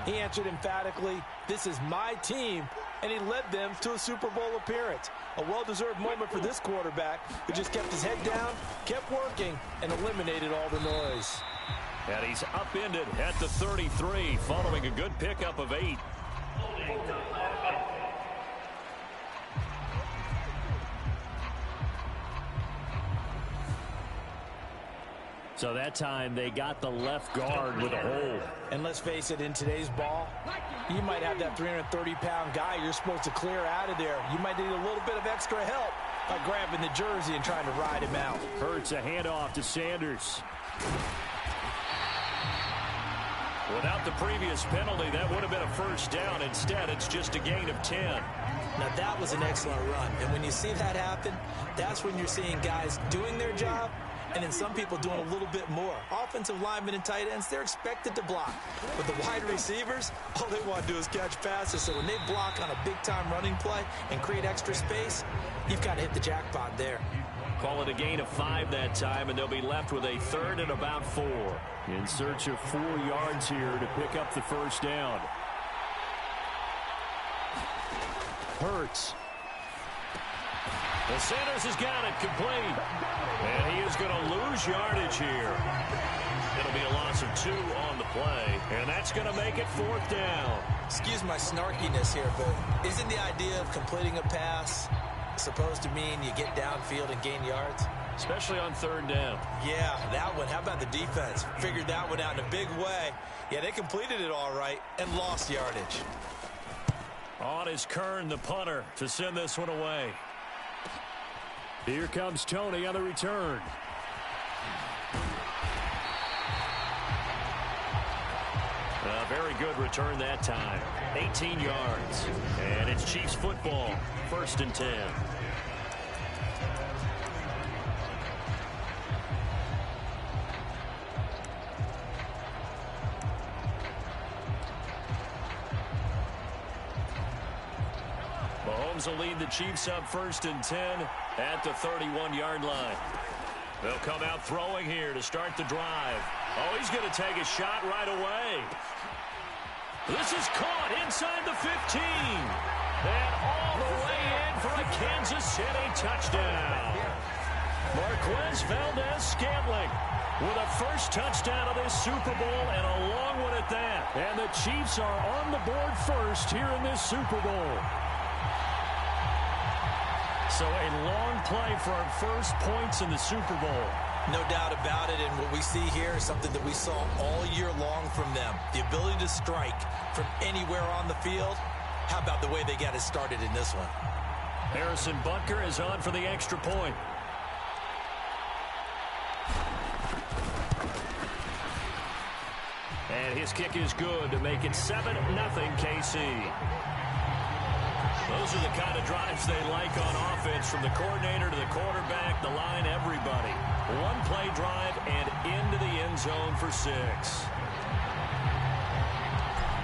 He answered emphatically, "This is my team," and he led them to a Super Bowl appearance. A well-deserved moment for this quarterback who just kept his head down, kept working, and eliminated all the noise. And he's upended at the 33 following a good pickup of 8. So that time they got the left guard with a hold. And let's face it, in today's ball, you might have that 330-pound guy you're supposed to clear out of there. You might need a little bit of extra help by grabbing the jersey and trying to ride him out. Hurts a handoff to Sanders. Without the previous penalty, that would have been a first down. Instead, it's just a gain of 10. Now, that was an excellent run. And when you see that happen, that's when you're seeing guys doing their job and then some people doing a little bit more. Offensive linemen and tight ends, they're expected to block. But the wide receivers, all they want to do is catch passes. So when they block on a big-time running play and create extra space, you've got to hit the jackpot there. Call it a gain of 5 that time, and they'll be left with a 3rd and about 4. In search of 4 yards here to pick up the first down. Hurts. Well, Sanders has got it complete. And he is going to lose yardage here. It'll be a loss of 2 on the play, and that's going to make it 4th down. Excuse my snarkiness here, but isn't the idea of completing a pass supposed to mean you get downfield and gain yards? Especially on 3rd down. Yeah, that one. How about the defense? Figured that one out in a big way. Yeah, they completed it all right and lost yardage. On is Kern, the punter, to send this one away. Here comes Tony on the return. A very good return that time. 18 yards. And it's Chiefs football. 1st and 10. Mahomes will lead the Chiefs up 1st and 10 at the 31-yard line. They'll come out throwing here to start the drive. Oh, he's going to take a shot right away. This is caught inside the 15. And all the way in for a Kansas City touchdown. Marquez Valdez-Scantling with a first touchdown of this Super Bowl, and a long one at that. And the Chiefs are on the board first here in this Super Bowl. So a long play for our first points in the Super Bowl. No doubt about it, and what we see here is something that we saw all year long from them. The ability to strike from anywhere on the field. How about the way they got it started in this one? Harrison Butker is on for the extra point. And his kick is good to make it 7-0 KC. Those are the kind of drives they like on offense, from the coordinator to the quarterback, the line, everybody. One play drive and into the end zone for 6.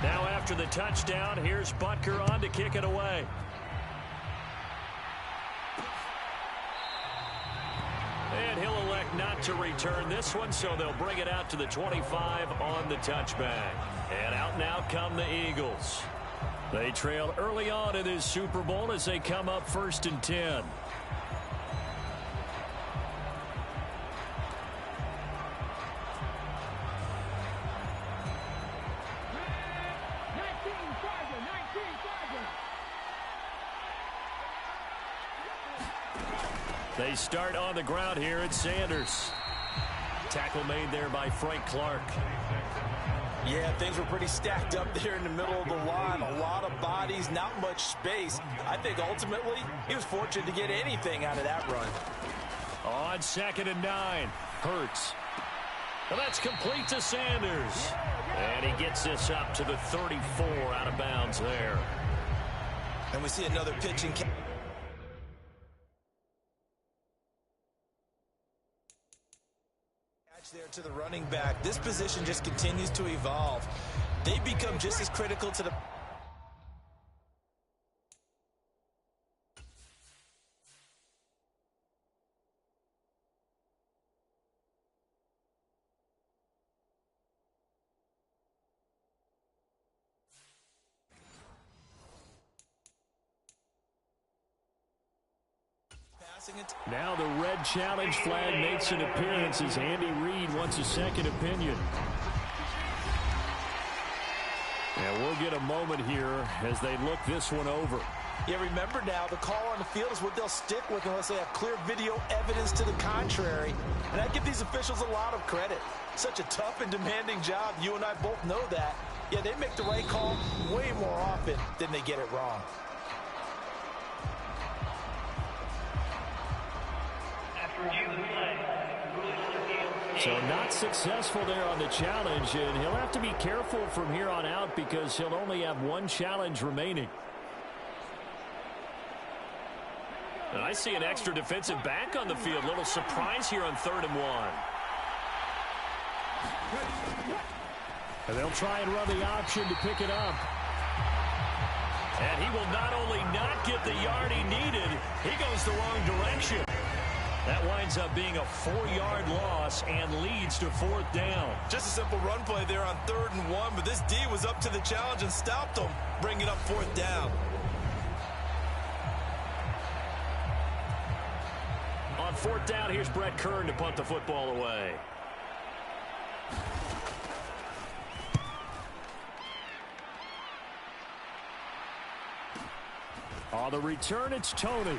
Now after the touchdown, here's Butker on to kick it away. And he'll elect not to return this one, so they'll bring it out to the 25 on the touchback. And out now come the Eagles. They trail early on in this Super Bowl as they come up 1st and 10. They start on the ground here at Sanders. Tackle made there by Frank Clark. Yeah, things were pretty stacked up there in the middle of the line. A lot of bodies, not much space. I think ultimately he was fortunate to get anything out of that run. On 2nd and 9, Hurts. Well, that's complete to Sanders. And he gets this up to the 34 out of bounds there. And we see another pitching catch there to the running back. This position just continues to evolve. They become just as critical to the Now the red challenge flag makes an appearance as Andy Reid wants a second opinion. And we'll get a moment here as they look this one over. Yeah, remember now, the call on the field is what they'll stick with unless they have clear video evidence to the contrary. And I give these officials a lot of credit. Such a tough and demanding job. You and I both know that. Yeah, they make the right call way more often than they get it wrong. So not successful there on the challenge, and he'll have to be careful from here on out because he'll only have one challenge remaining. And I see an extra defensive back on the field. Little surprise here on 3rd and 1. And they'll try and run the option to pick it up. And he will not only not get the yard he needed, he goes the wrong direction. That winds up being a 4-yard loss and leads to 4th down. Just a simple run play there on 3rd and 1, but this D was up to the challenge and stopped them, bringing up 4th down. On 4th down, here's Brett Kern to punt the football away. On the return, it's Tony.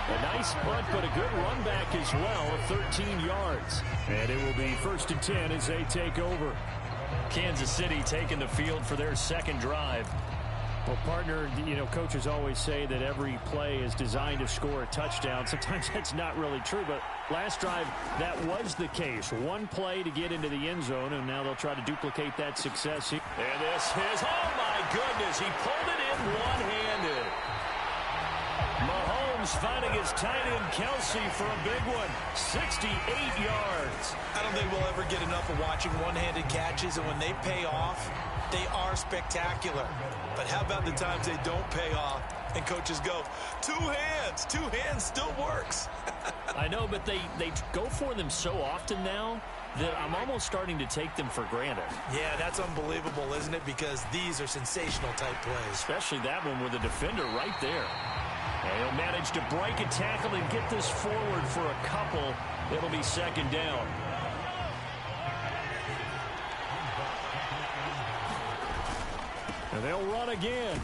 A nice punt, but a good run back as well of 13 yards. And it will be 1st and 10 as they take over. Kansas City taking the field for their second drive. Well, partner, you know, coaches always say that every play is designed to score a touchdown. Sometimes that's not really true, but last drive, that was the case. One play to get into the end zone, and now they'll try to duplicate that success. And this is, oh my goodness, he pulled it in one-handed. Mahomes finding his tight end Kelsey for a big one, 68 yards. I don't think we'll ever get enough of watching one-handed catches, and when they pay off, they are spectacular. But how about the times they don't pay off and coaches go, two hands still works. I know, but they go for them so often now that I'm almost starting to take them for granted. Yeah, that's unbelievable, isn't it? Because these are sensational type plays. Especially that one with the defender right there. And he'll manage to break a tackle and get this forward for a couple. It'll be 2nd down. And they'll run again.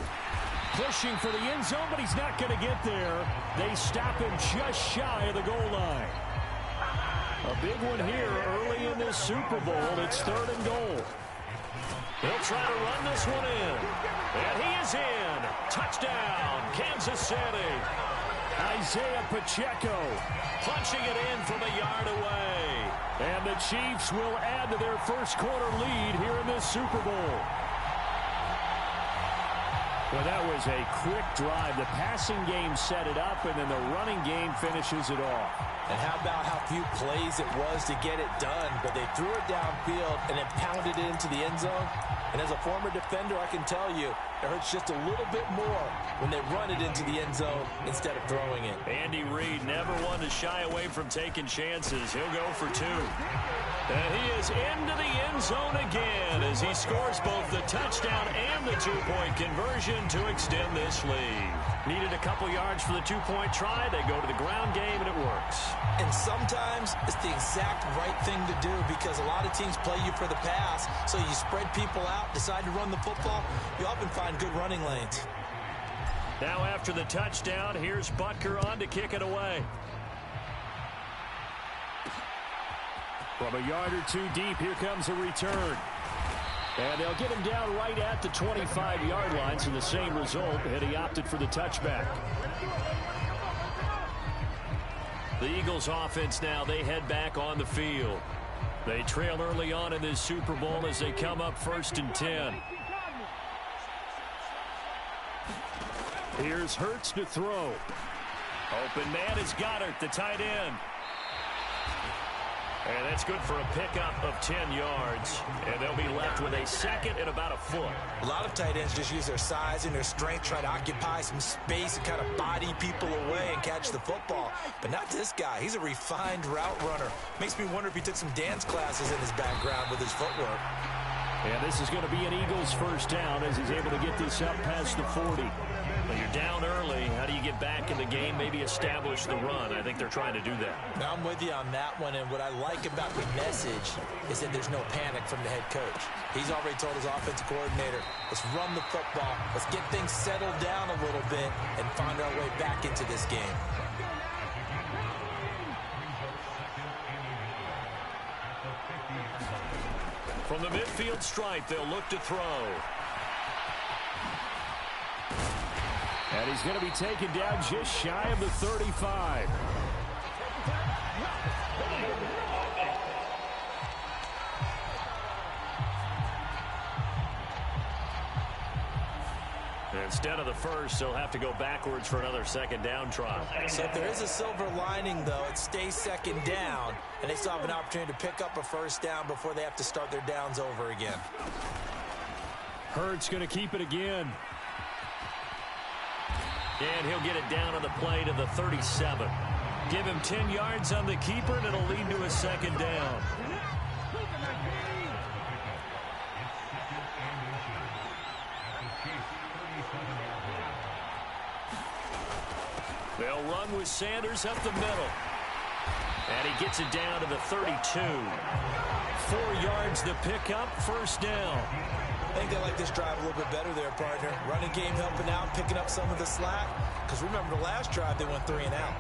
Pushing for the end zone, but he's not going to get there. They stop him just shy of the goal line. A big one here early in this Super Bowl. It's 3rd and goal. He'll try to run this one in. And he is in. Touchdown, Kansas City. Isaiah Pacheco punching it in from a yard away. And the Chiefs will add to their first quarter lead here in this Super Bowl. Well, that was a quick drive. The passing game set it up, and then the running game finishes it off. And how about how few plays it was to get it done, but they threw it downfield and then pounded it into the end zone. And as a former defender, I can tell you, it hurts just a little bit more when they run it into the end zone instead of throwing it. Andy Reid never one to shy away from taking chances. He'll go for 2. And he is into the end zone again as he scores both the touchdown and the 2-point conversion to extend this lead. Needed a couple yards for the 2-point try. They go to the ground game, and it works. And sometimes it's the exact right thing to do because a lot of teams play you for the pass, so you spread people out, decide to run the football. You often find good running lanes. Now after the touchdown, here's Butker on to kick it away. From a yard or 2 deep, here comes a return. And they'll get him down right at the 25-yard line, so the same result, and he opted for the touchback. The Eagles offense now, they head back on the field. They trail early on in this Super Bowl as they come up 1st and 10. Here's Hurts to throw. Open man is Goddard, the tight end. And that's good for a pickup of 10 yards. And they'll be left with a 2nd and about a foot. A lot of tight ends just use their size and their strength, try to occupy some space and kind of body people away and catch the football. But not this guy. He's a refined route runner. Makes me wonder if he took some dance classes in his background with his footwork. And this is going to be an Eagles first down as he's able to get this up past the 40. Well, you're down early. How do you get back in the game, maybe establish the run? I think they're trying to do that. Now, I'm with you on that one, and what I like about the message is that there's no panic from the head coach. He's already told his offensive coordinator, let's run the football, let's get things settled down a little bit and find our way back into this game. From the midfield stripe, they'll look to throw. And he's going to be taken down just shy of the 35. Instead of the first, they'll have to go backwards for another second down try. So if there is a silver lining, though, it stays second down, and they still have an opportunity to pick up a first down before they have to start their downs over again. Hurts going to keep it again. And he'll get it down on the play to the 37. Give him 10 yards on the keeper, and it'll lead to a second down. They'll run with Sanders up the middle. And he gets it down to the 32. 4 yards to pick up, first down. I think they like this drive a little bit better there, partner. Running game helping out, picking up some of the slack. Because remember, the last drive, they went 3 and out.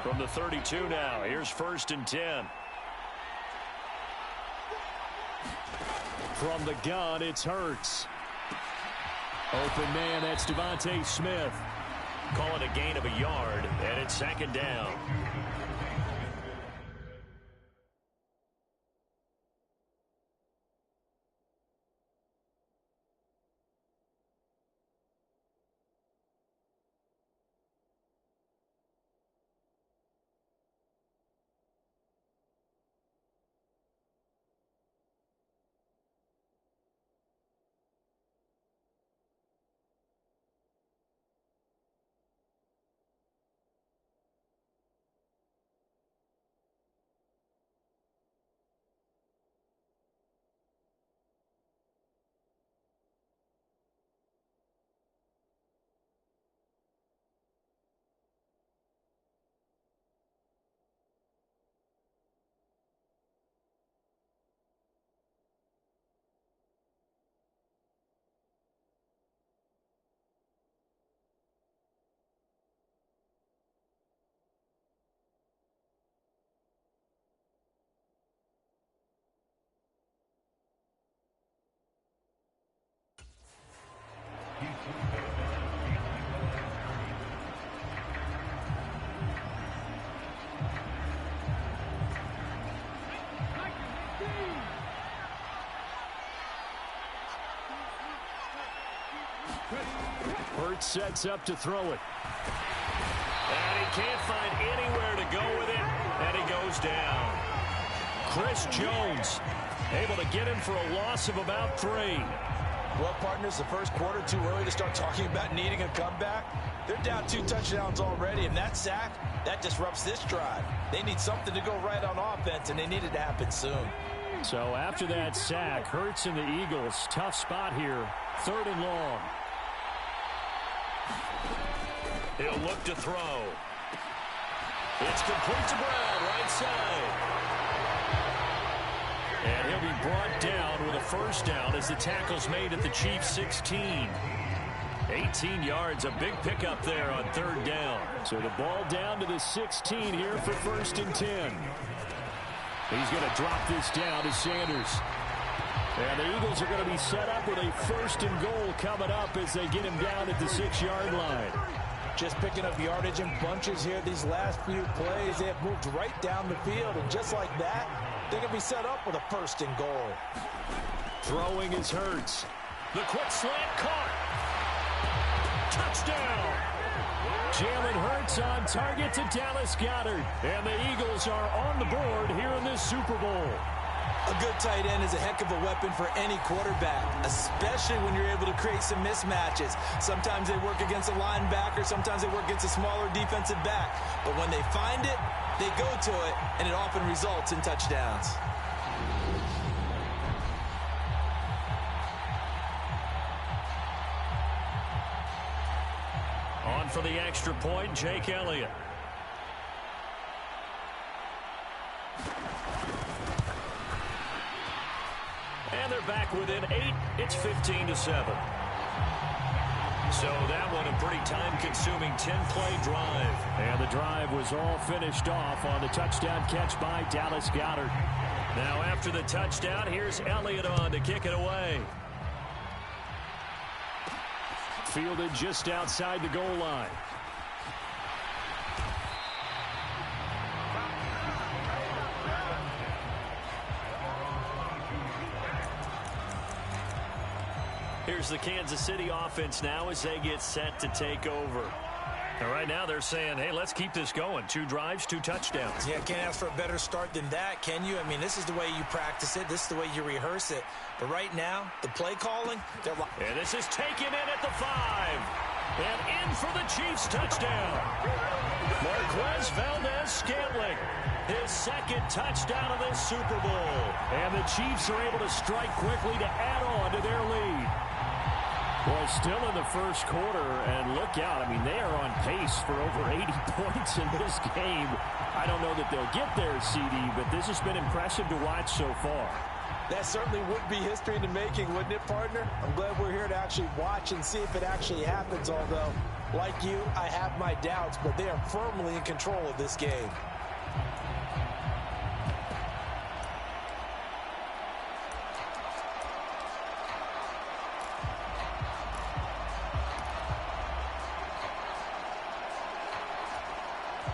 From the 32 now, here's 1st and 10. From the gun, it's Hurts. Open man, that's Devontae Smith. Call it a gain of a yard, and it's second down. Hurts sets up to throw it. And he can't find anywhere to go with it, and he goes down. Chris Jones able to get him for a loss of about 3. Well, partners, the first quarter, too early to start talking about needing a comeback. They're down 2 touchdowns already, and that sack, that disrupts this drive. They need something to go right on offense, and they need it to happen soon. So after that sack, Hurts and the Eagles, tough spot here, 3rd and long. He'll look to throw. It's complete to Brown, right side. And he'll be brought down with a first down as the tackle's made at the Chiefs' 16. 18 yards, a big pickup there on 3rd down. So the ball down to the 16 here for 1st and 10. He's going to drop this down to Sanders. And the Eagles are going to be set up with a 1st and goal coming up as they get him down at the 6-yard line. Just picking up yardage in bunches here these last few plays. They have moved right down the field, and just like that, they can be set up with a 1st and goal. Throwing is Hurts. The quick slant caught. Touchdown. Jalen Hurts on target to Dallas Goedert. And the Eagles are on the board here in this Super Bowl. A good tight end is a heck of a weapon for any quarterback, especially when you're able to create some mismatches. Sometimes they work against a linebacker, sometimes they work against a smaller defensive back. But when they find it, they go to it, and it often results in touchdowns. On for the extra point, Jake Elliott. And they're back within 8. It's 15-7. So that one a pretty time-consuming 10-play drive. And the drive was all finished off on the touchdown catch by Dallas Goedert. Now after the touchdown, here's Elliott on to kick it away. Fielded just outside the goal line. Here's the Kansas City offense now as they get set to take over. And right now they're saying, hey, let's keep this going. 2 drives, 2 touchdowns. Yeah, can't ask for a better start than that, can you? I mean, this is the way you practice it. This is the way you rehearse it. But right now, the play calling, they're like... And this is taken in at the 5. And in for the Chiefs touchdown. Marquez Valdes-Scantling. His 2nd touchdown of this Super Bowl. And the Chiefs are able to strike quickly to add on to their lead. Well, still in the first quarter, and look out. I mean, they are on pace for over 80 points in this game. I don't know that they'll get there, CD, but this has been impressive to watch so far. That certainly would be history in the making, wouldn't it, partner? I'm glad we're here to actually watch and see if it actually happens, although, like you, I have my doubts, but they are firmly in control of this game.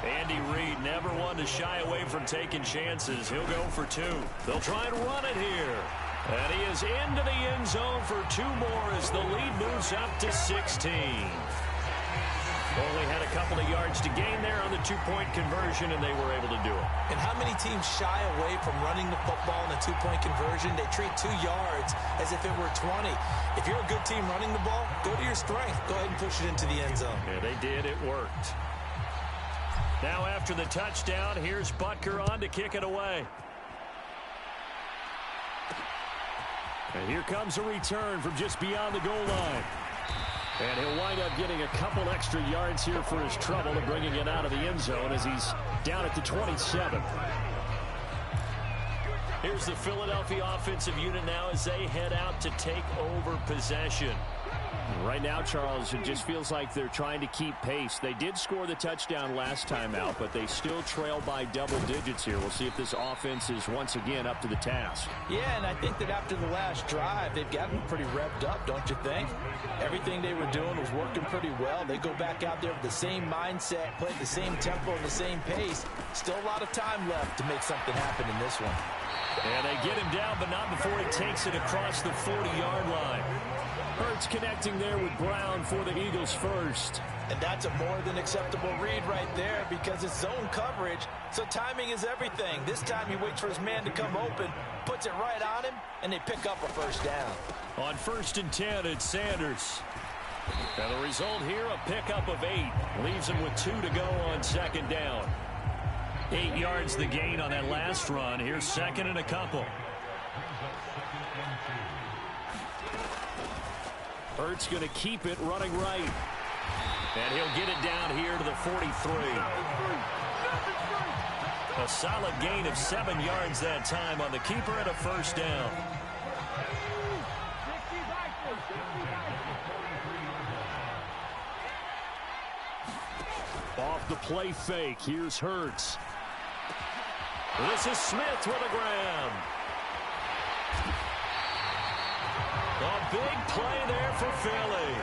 Andy Reid never one to shy away from taking chances. He'll go for 2. They'll try and run it here. And he is into the end zone for 2 more as the lead moves up to 16. Only had a couple of yards to gain there on the 2-point conversion, and they were able to do it. And how many teams shy away from running the football in a 2-point conversion? They treat 2 yards as if it were 20. If you're a good team running the ball, go to your strength. Go ahead and push it into the end zone. Yeah, they did. It worked. Now after the touchdown, here's Butker on to kick it away. And here comes a return from just beyond the goal line. And he'll wind up getting a couple extra yards here for his trouble and bringing it out of the end zone as he's down at the 27. Here's the Philadelphia offensive unit now as they head out to take over possession. Right now, Charles, it just feels like they're trying to keep pace. They did score the touchdown last time out, but they still trail by double digits here. We'll see if this offense is once again up to the task. Yeah, and I think that after the last drive, they've gotten pretty revved up, don't you think? Everything they were doing was working pretty well. They go back out there with the same mindset, play at the same tempo and the same pace. Still a lot of time left to make something happen in this one. And they get him down, but not before he takes it across the 40-yard line. Hurts connecting working there with Brown for the Eagles first. And that's a more than acceptable read right there because it's zone coverage, so timing is everything. This time he waits for his man to come open, puts it right on him, and they pick up a first down. On 1st and 10, it's Sanders. And the result here, a pickup of 8. Leaves him with 2 to go on 2nd down. 8 yards the gain on that last run. Here's 2nd and a couple. Hurts going to keep it running right. And he'll get it down here to the 43. A solid gain of 7 yards that time on the keeper and a first down. Off the play fake, here's Hurts. This is Smith with a grab. A big play there for Philly.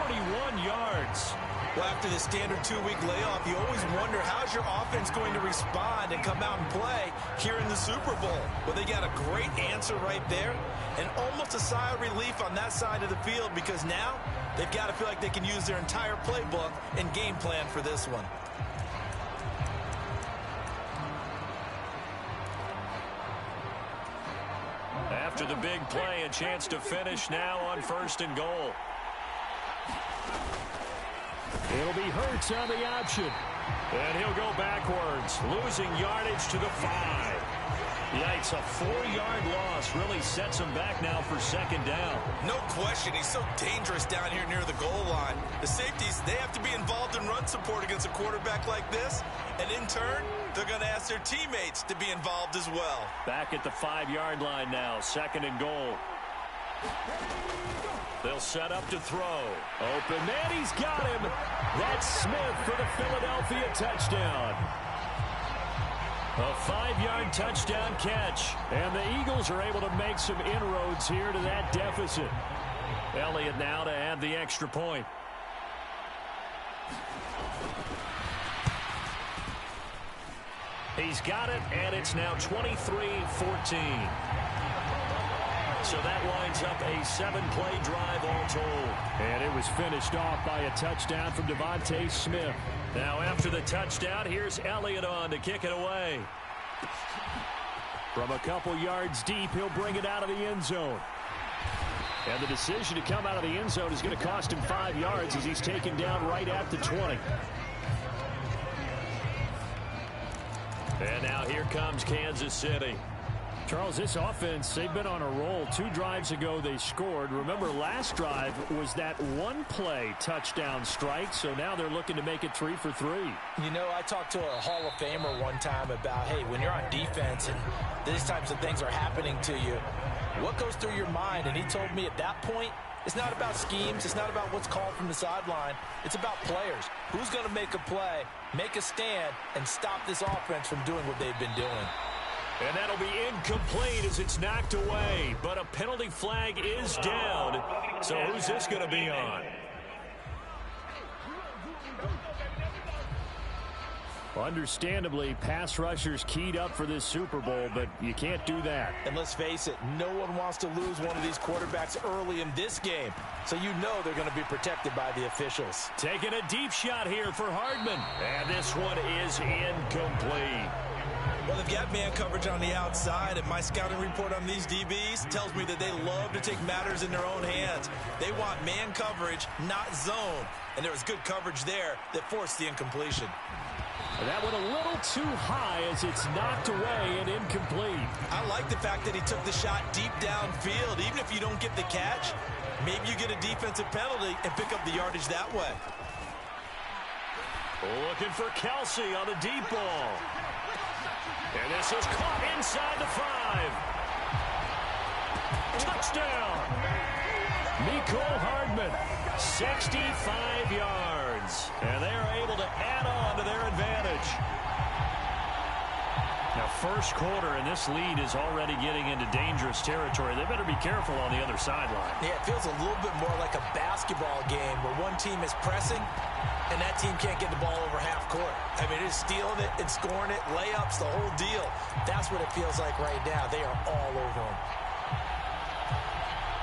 41 yards. Well, after the standard 2-week layoff, you always wonder how's your offense going to respond and come out and play here in the Super Bowl. Well, they got a great answer right there and almost a sigh of relief on that side of the field because now they've got to feel like they can use their entire playbook and game plan for this one. After the big play, a chance to finish now on 1st and goal. It'll be Hurts on the option. And he'll go backwards, losing yardage to the 5. Yikes, a 4-yard loss really sets him back now for 2nd down. No question, he's so dangerous down here near the goal line. The safeties, they have to be involved in run support against a quarterback like this. And in turn, they're going to ask their teammates to be involved as well. Back at the 5-yard line now, 2nd and goal. They'll set up to throw. Open man, he's got him. That's Smith for the Philadelphia touchdown. A 5-yard touchdown catch. And the Eagles are able to make some inroads here to that deficit. Elliott now to add the extra point. He's got it, and it's now 23-14. So that winds up a 7-play drive all told. And it was finished off by a touchdown from Devontae Smith. Now after the touchdown, here's Elliott on to kick it away. From a couple yards deep, he'll bring it out of the end zone. And the decision to come out of the end zone is going to cost him 5 yards as he's taken down right at the 20. And now here comes Kansas City. Charles, this offense, they've been on a roll. 2 drives ago, they scored. Remember, last drive was that 1-play touchdown strike, so now they're looking to make it 3 for 3. You know, I talked to a Hall of Famer one time about, hey, when you're on defense and these types of things are happening to you, what goes through your mind? And he told me at that point, it's not about schemes. It's not about what's called from the sideline. It's about players. Who's going to make a play, make a stand, and stop this offense from doing what they've been doing? And that'll be incomplete as it's knocked away. But a penalty flag is down. So who's this going to be on? Understandably, pass rushers keyed up for this Super Bowl, but you can't do that. And let's face it, no one wants to lose one of these quarterbacks early in this game. So you know they're going to be protected by the officials. Taking a deep shot here for Hardman. And this one is incomplete. Well, they've got man coverage on the outside, and my scouting report on these DBs tells me that they love to take matters in their own hands. They want man coverage, not zone. And there was good coverage there that forced the incompletion. That went a little too high as it's knocked away and incomplete. I like the fact that he took the shot deep downfield. Even if you don't get the catch, maybe you get a defensive penalty and pick up the yardage that way. Looking for Kelsey on the deep ball. And this is caught inside the 5. Touchdown! Mecole Hardman. 65 yards. And they are able to add on to their advantage. Now, first quarter, and this lead is already getting into dangerous territory. They better be careful on the other sideline. Yeah, it feels a little bit more like a basketball game where one team is pressing and that team can't get the ball over half court. I mean, it's stealing it and scoring it, layups, the whole deal. That's what it feels like right now. They are all over them.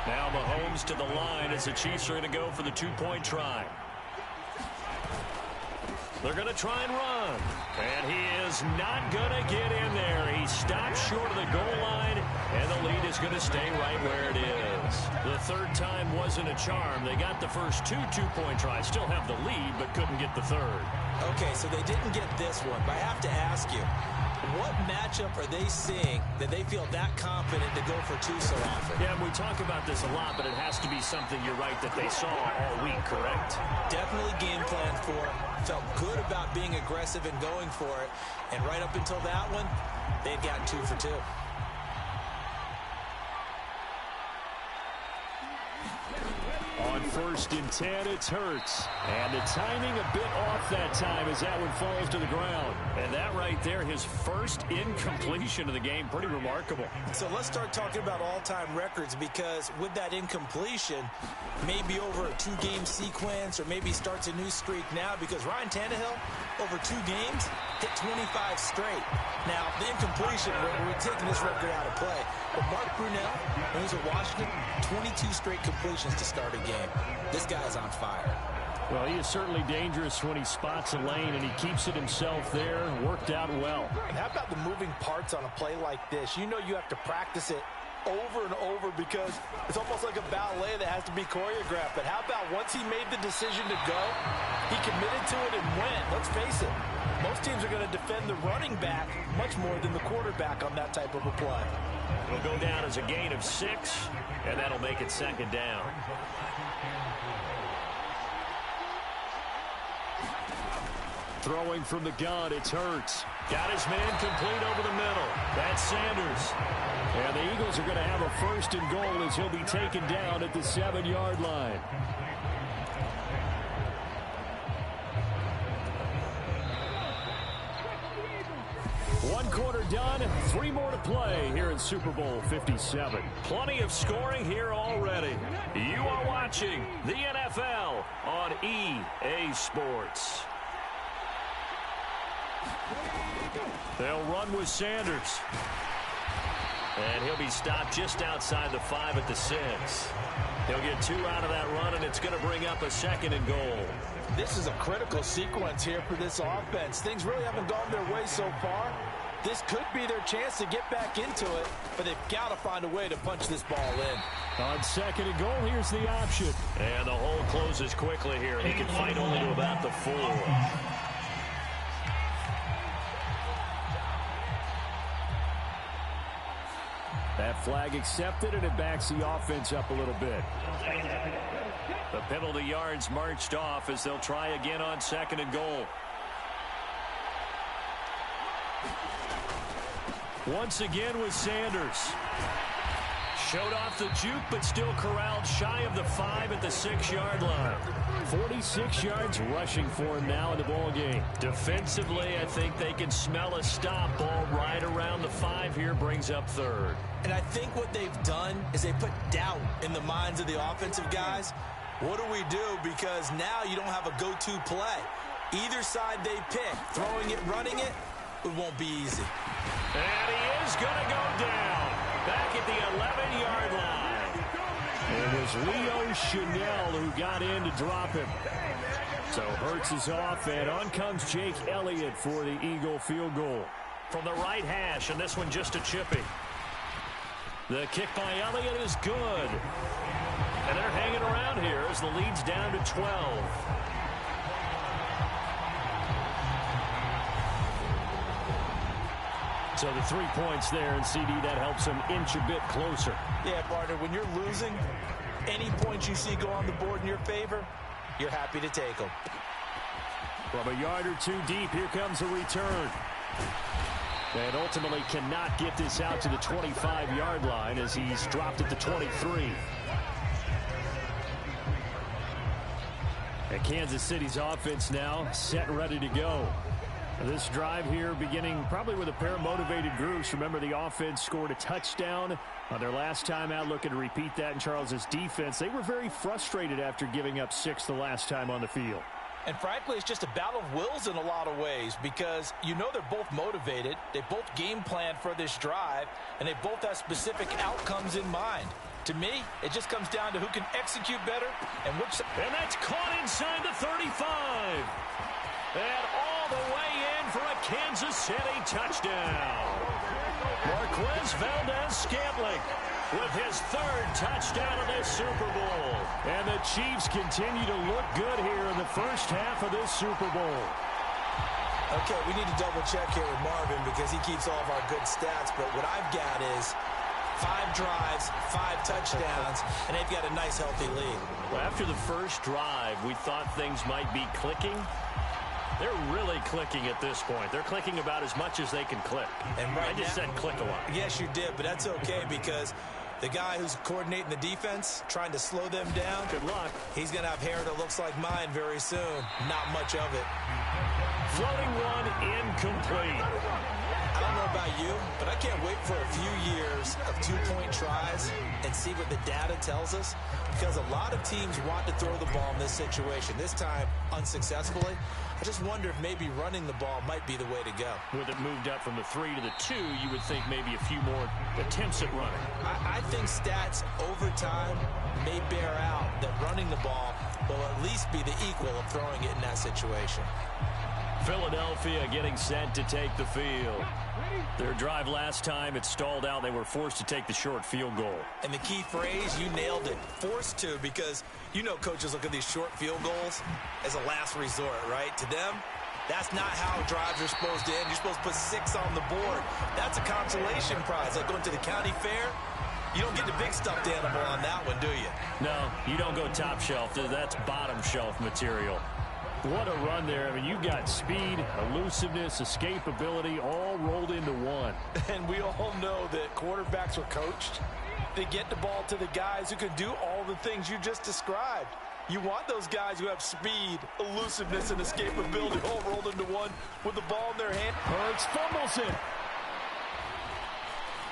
Now Mahomes to the line as the Chiefs are going to go for the two-point try. They're going to try and run. And he is not going to get in there. He stops short of the goal line, and the lead is going to stay right where it is. The third time wasn't a charm. They got the first two-point tries. Still have the lead, but couldn't get the third. Okay, so they didn't get this one, but I have to ask you, what matchup are they seeing that they feel that confident to go for two so often? Yeah, we talk about this a lot, but it has to be something, you're right, that they saw all week, correct? Definitely game plan for it. Felt good about being aggressive and going for it. And right up until that one, they'd gotten 2 for 2. On 1st and 10, it's Hurts. And the timing a bit off that time as that one falls to the ground. And that right there, his first incompletion of the game, pretty remarkable. So let's start talking about all-time records, because with that incompletion, maybe over a 2-game sequence or maybe starts a new streak now, because Ryan Tannehill, over 2 games, hit 25 straight. Now, the incompletion, we're taking this record out of play. But Mark Brunell, when he was at Washington, 22 straight completions to start a game. This guy's on fire. Well, he is certainly dangerous when he spots a lane, and he keeps it himself there. Worked out well. And how about the moving parts on a play like this? You know you have to practice it over and over, because it's almost like a ballet that has to be choreographed. But how about once he made the decision to go, he committed to it and went. Let's face it, most teams are going to defend the running back much more than the quarterback on that type of a play. It'll go down as a gain of 6, and that'll make it 2nd down. Throwing from the gun, it's Hurts. Got his man complete over the middle. That's Sanders. And the Eagles are going to have a 1st and goal as he'll be taken down at the 7-yard line. One quarter done, 3 more to play here in Super Bowl 57. Plenty of scoring here already. You are watching the NFL on EA Sports. They'll run with Sanders. And he'll be stopped just outside the 5 at the 6. He'll get 2 out of that run, and it's going to bring up a 2nd and goal. This is a critical sequence here for this offense. Things really haven't gone their way so far. This could be their chance to get back into it, but they've got to find a way to punch this ball in. On 2nd and goal, here's the option. And the hole closes quickly here. He can fight only to about the 4. That flag accepted, and it backs the offense up a little bit. The penalty yards marched off as they'll try again on 2nd and goal. Once again with Sanders. Showed off the juke, but still corralled shy of the 5 at the 6-yard line. 46 yards rushing for him now in the ball game. Defensively, I think they can smell a stop. Ball right around the 5 here, brings up 3rd. And I think what they've done is they put doubt in the minds of the offensive guys. What do we do? Because now you don't have a go-to play. Either side they pick, throwing it, running it, it won't be easy. And he is going to go down back at the 11-yard line. It was Leo Chanel who got in to drop him. So Hurts is off, and on comes Jake Elliott for the Eagle field goal. From the right hash, and this one just a chippy. The kick by Elliott is good. And they're hanging around here as the lead's down to 12. So the 3 points there, and CD, that helps them inch a bit closer. Yeah, partner, when you're losing, any points you see go on the board in your favor, you're happy to take them. From a yard or 2 deep, here comes a return. And ultimately cannot get this out to the 25-yard line as he's dropped at the 23. And Kansas City's offense now set and ready to go. This drive here beginning probably with a pair of motivated groups. Remember, the offense scored a touchdown on their last time out, looking to repeat that in Charles's defense. They were very frustrated after giving up 6 the last time on the field. And frankly, it's just a battle of wills in a lot of ways, because you know they're both motivated, they both game plan for this drive, and they both have specific outcomes in mind. To me, it just comes down to who can execute better and which. And that's caught inside the 35. And all the way in for a Kansas City touchdown. Marquez Valdez-Scantling with his third touchdown of this Super Bowl. And the Chiefs continue to look good here in the first half of this Super Bowl. Okay, we need to double check here with Marvin because he keeps all of our good stats, but what I've got is 5 drives, 5 touchdowns, and they've got a nice, healthy lead. Well, after the first drive, we thought things might be clicking. They're really clicking at this point. They're clicking about as much as they can click. And I just said click a lot. Yes, you did, but that's okay because the guy who's coordinating the defense, trying to slow them down, good luck. He's going to have hair that looks like mine very soon. Not much of it. Floating one, incomplete. I don't know about you, but I can't wait for a few years of 2-point tries and see what the data tells us, because a lot of teams want to throw the ball in this situation, this time unsuccessfully. I just wonder if maybe running the ball might be the way to go. With it moved up from the 3 to the 2, you would think maybe a few more attempts at running. I think stats over time may bear out that running the ball will at least be the equal of throwing it in that situation. Philadelphia getting set to take the field. Their drive last time, it stalled out. They were forced to take the short field goal. And the key phrase, you nailed it, forced to, because you know coaches look at these short field goals as a last resort, right? To them, that's not how drives are supposed to end. You're supposed to put 6 on the board. That's a consolation prize. Like going to the county fair, you don't get the big stuffed animal on that one, do you? No, you don't go top shelf. That's bottom shelf material. What a run there. I mean, you've got speed, elusiveness, escapability all rolled into one. And we all know that quarterbacks are coached. They get the ball to the guys who can do all the things you just described. You want those guys who have speed, elusiveness, and escapability all rolled into one with the ball in their hand. Hurts fumbles it.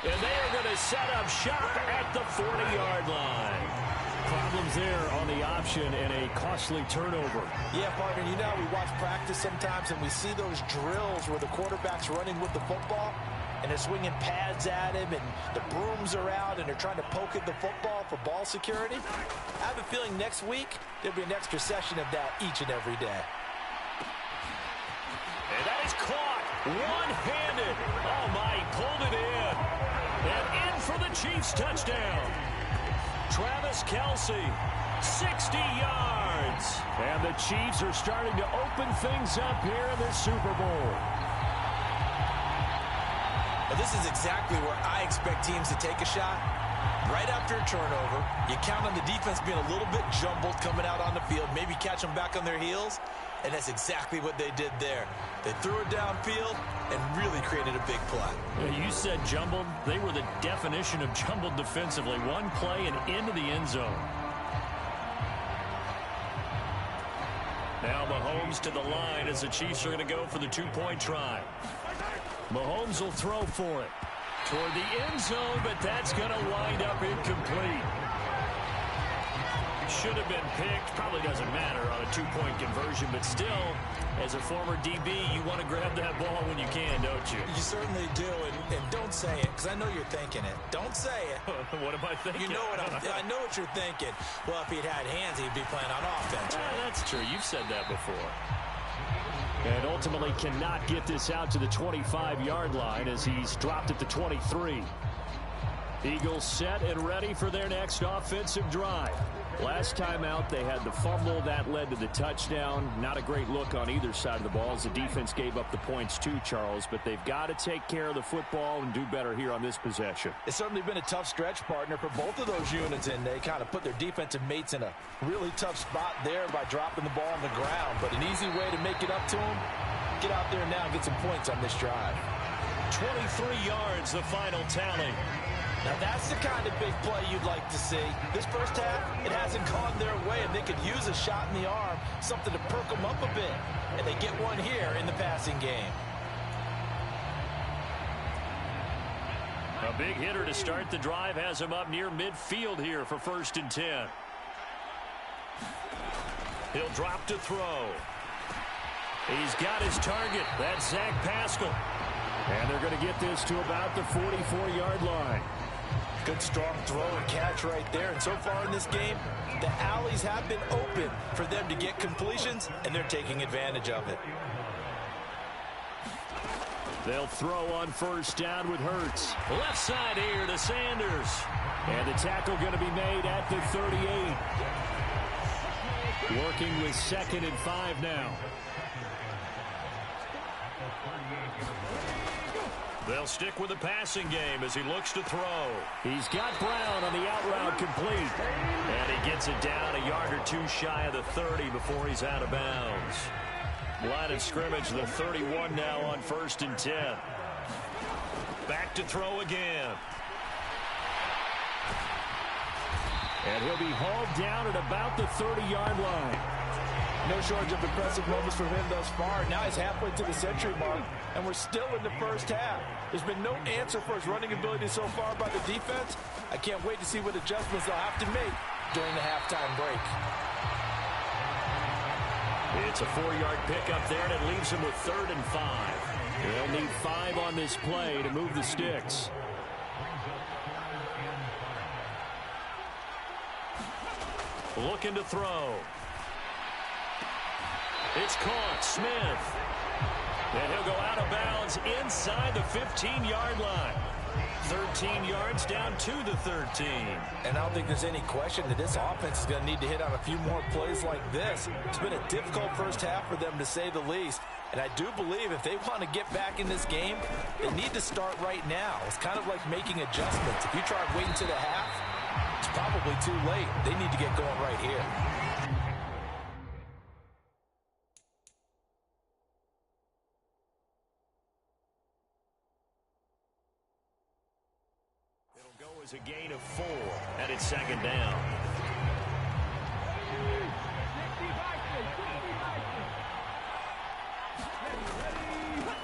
And they are going to set up shop at the 40-yard line. Problems there on the option and a costly turnover. Yeah, partner, you know, we watch practice sometimes and we see those drills where the quarterback's running with the football and they're swinging pads at him and the brooms are out and they're trying to poke at the football for ball security. I have a feeling next week there'll be an extra session of that each and every day. And that is caught one-handed. Oh, my, he pulled it in. And in for the Chiefs touchdown. Travis Kelce, 60 yards. And the Chiefs are starting to open things up here in the Super Bowl. Well, this is exactly where I expect teams to take a shot. Right after a turnover, you count on the defense being a little bit jumbled coming out on the field, maybe catch them back on their heels, and that's exactly what they did there. They threw it downfield and really created a big play. You said jumbled. They were the definition of jumbled defensively. One play and into the end zone. Now Mahomes to the line as the Chiefs are going to go for the 2-point try. Mahomes will throw for it toward the end zone, but that's going to wind up incomplete. Should have been picked. Probably doesn't matter on a 2-point conversion, but still, as a former DB, you want to grab that ball when you can, don't you? You certainly do, and don't say it, because I know you're thinking it. Don't say it. What am I thinking? You know what I know what you're thinking. Well, if he'd had hands, he'd be playing on offense. Right? That's true. You've said that before. And ultimately cannot get this out to the 25-yard line as he's dropped at the 23. Eagles set and ready for their next offensive drive. Last time out, they had the fumble. That led to the touchdown. Not a great look on either side of the ball as the defense gave up the points too, Charles. But they've got to take care of the football and do better here on this possession. It's certainly been a tough stretch, partner, for both of those units, and they kind of put their defensive mates in a really tough spot there by dropping the ball on the ground. But an easy way to make it up to them, get out there now and get some points on this drive. 23 yards, the final tally. Now that's the kind of big play you'd like to see. This first half, it hasn't gone their way, and they could use a shot in the arm, something to perk them up a bit. And they get one here in the passing game. A big hitter to start the drive has him up near midfield here for 1st and 10. He'll drop to throw. He's got his target. That's Zach Pascal. And they're going to get this to about the 44-yard line. Good strong throw and catch right there. And so far in this game, the alleys have been open for them to get completions, and they're taking advantage of it. They'll throw on first down with Hurts. Left side here to Sanders. And the tackle going to be made at the 38. Working with 2nd and 5 now. They'll stick with the passing game as he looks to throw. He's got Brown on the out route complete. And he gets it down a yard or two shy of the 30 before he's out of bounds. Line of scrimmage, the 31 now on 1st and 10. Back to throw again. And he'll be hauled down at about the 30-yard line. No shortage of impressive moments from him thus far. Now he's halfway to the century mark, and we're still in the first half. There's been no answer for his running ability so far by the defense. I can't wait to see what adjustments they'll have to make during the halftime break. It's a 4-yard pickup there, and it leaves him with 3rd and 5. They'll need 5 on this play to move the sticks. Looking to throw. It's caught. Smith. And he'll go out of bounds inside the 15-yard line. 13 yards down to the 13. And I don't think there's any question that this offense is going to need to hit on a few more plays like this. It's been a difficult first half for them, to say the least. And I do believe if they want to get back in this game, they need to start right now. It's kind of like making adjustments. If you try waiting to the half, it's probably too late. They need to get going right here. A gain of 4, and it's 2nd down.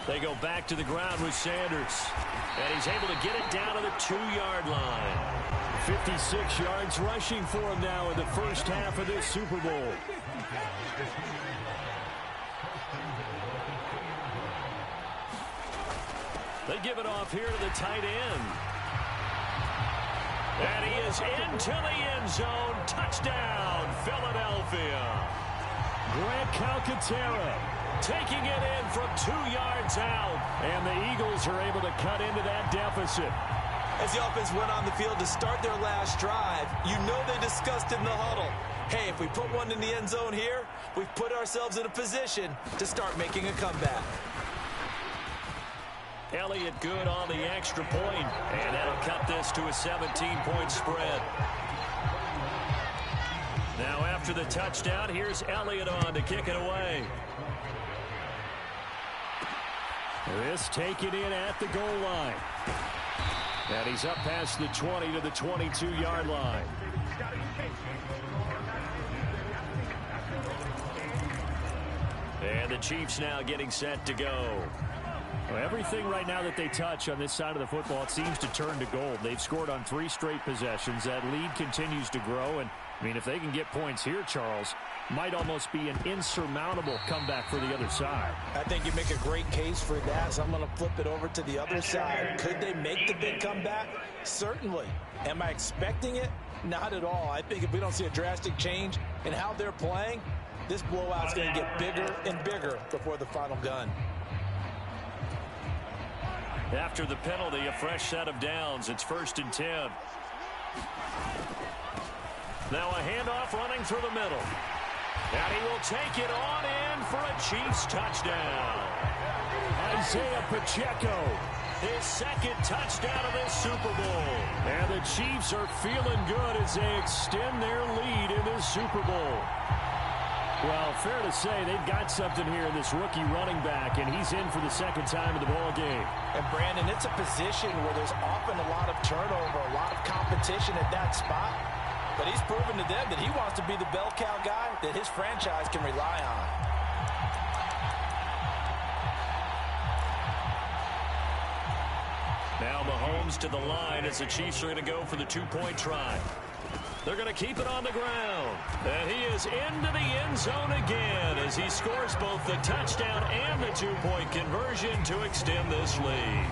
They go back to the ground with Sanders, and he's able to get it down to the 2-yard line. 56 yards rushing for him now in the first half of this Super Bowl. They give it off here to the tight end. And he is into the end zone. Touchdown, Philadelphia. Grant Calcaterra taking it in from 2 yards out. And the Eagles are able to cut into that deficit. As the offense went on the field to start their last drive, you know they discussed in the huddle, hey, if we put one in the end zone here, we've put ourselves in a position to start making a comeback. Elliott good on the extra point, and that'll cut this to a 17-point spread. Now after the touchdown, here's Elliott on to kick it away. This taken in at the goal line. And he's up past the 20 to the 22-yard line. And the Chiefs now getting set to go. Well, everything right now that they touch on this side of the football, it seems to turn to gold. They've scored on 3 straight possessions. That lead continues to grow. And, I mean, if they can get points here, Charles, might almost be an insurmountable comeback for the other side. I think you make a great case for that. So I'm going to flip it over to the other side. Could they make the big comeback? Certainly. Am I expecting it? Not at all. I think if we don't see a drastic change in how they're playing, this blowout's going to get bigger and bigger before the final gun. After the penalty, a fresh set of downs. It's 1st and 10. Now a handoff running through the middle. And he will take it on in for a Chiefs touchdown. Isaiah Pacheco. His 2nd touchdown of this Super Bowl. And the Chiefs are feeling good as they extend their lead in this Super Bowl. Well, fair to say they've got something here in this rookie running back, and he's in for the 2nd time in the ball game. And, Brandon, it's a position where there's often a lot of turnover, a lot of competition at that spot. But he's proven to them that he wants to be the bell cow guy that his franchise can rely on. Now Mahomes to the line as the Chiefs are going to go for the 2-point try. They're going to keep it on the ground. And he is into the end zone again as he scores both the touchdown and the 2-point conversion to extend this lead.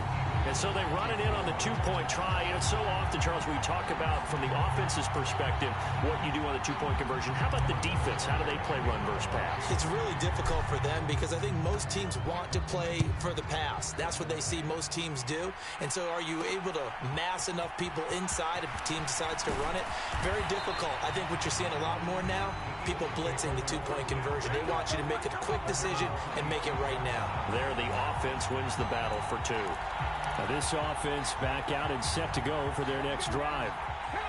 And so they run it in on the two-point try. And it's so often, Charles, we talk about from the offense's perspective what you do on the two-point conversion. How about the defense? How do they play run versus pass? It's really difficult for them because I think most teams want to play for the pass. That's what they see most teams do. And so are you able to mass enough people inside if the team decides to run it? Very difficult. I think what you're seeing a lot more now, people blitzing the two-point conversion. They want you to make a quick decision and make it right now. There, the offense wins the battle for two. Now this offense back out and set to go for their next drive.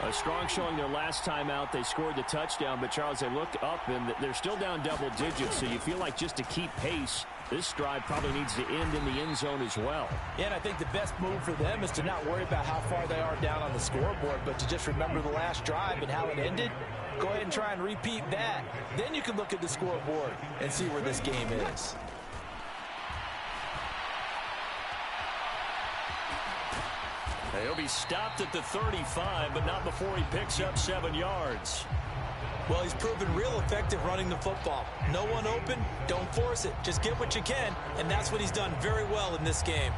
A strong showing their last time out. They scored the touchdown, but Charles, they look up and they're still down double digits, so you feel like just to keep pace, this drive probably needs to end in the end zone as well. Yeah, and I think the best move for them is to not worry about how far they are down on the scoreboard, but to just remember the last drive and how it ended. Go ahead and try and repeat that. Then you can look at the scoreboard and see where this game is. He'll be stopped at the 35, but not before he picks up 7 yards. Well, he's proven real effective running the football. No one open, don't force it. Just get what you can, and that's what he's done very well in this game.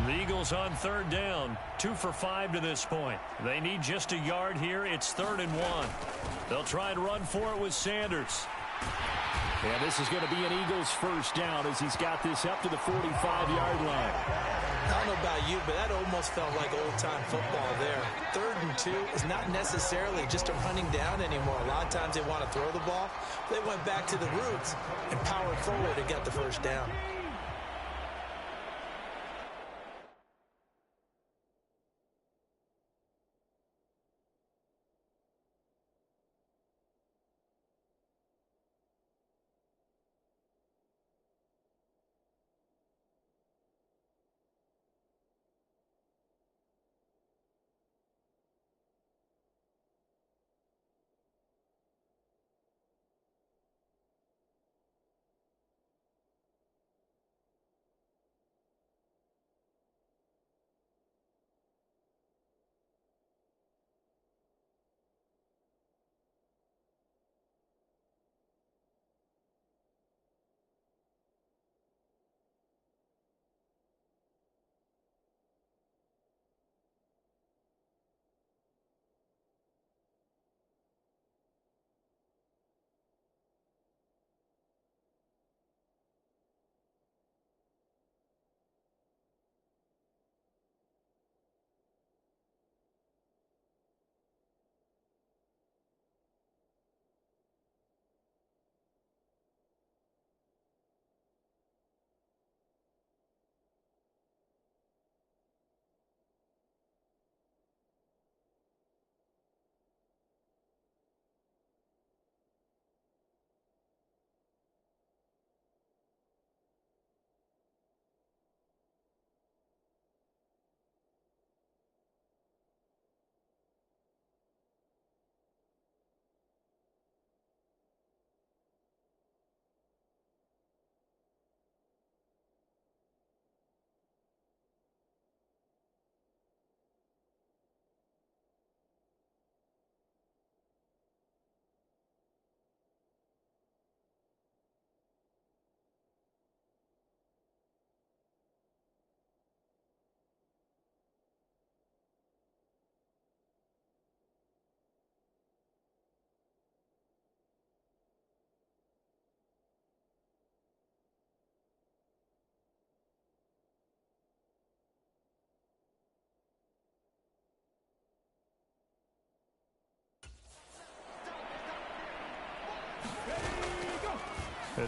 The Eagles on third down, 2 for 5 to this point. They need just a yard here. It's 3rd and 1. They'll try and run for it with Sanders. Yeah, this is going to be an Eagles first down as he's got this up to the 45-yard line. I don't know about you, but that almost felt like old-time football there. 3rd and 2 is not necessarily just a running down anymore. A lot of times they want to throw the ball. They went back to the roots and powered forward and got the first down.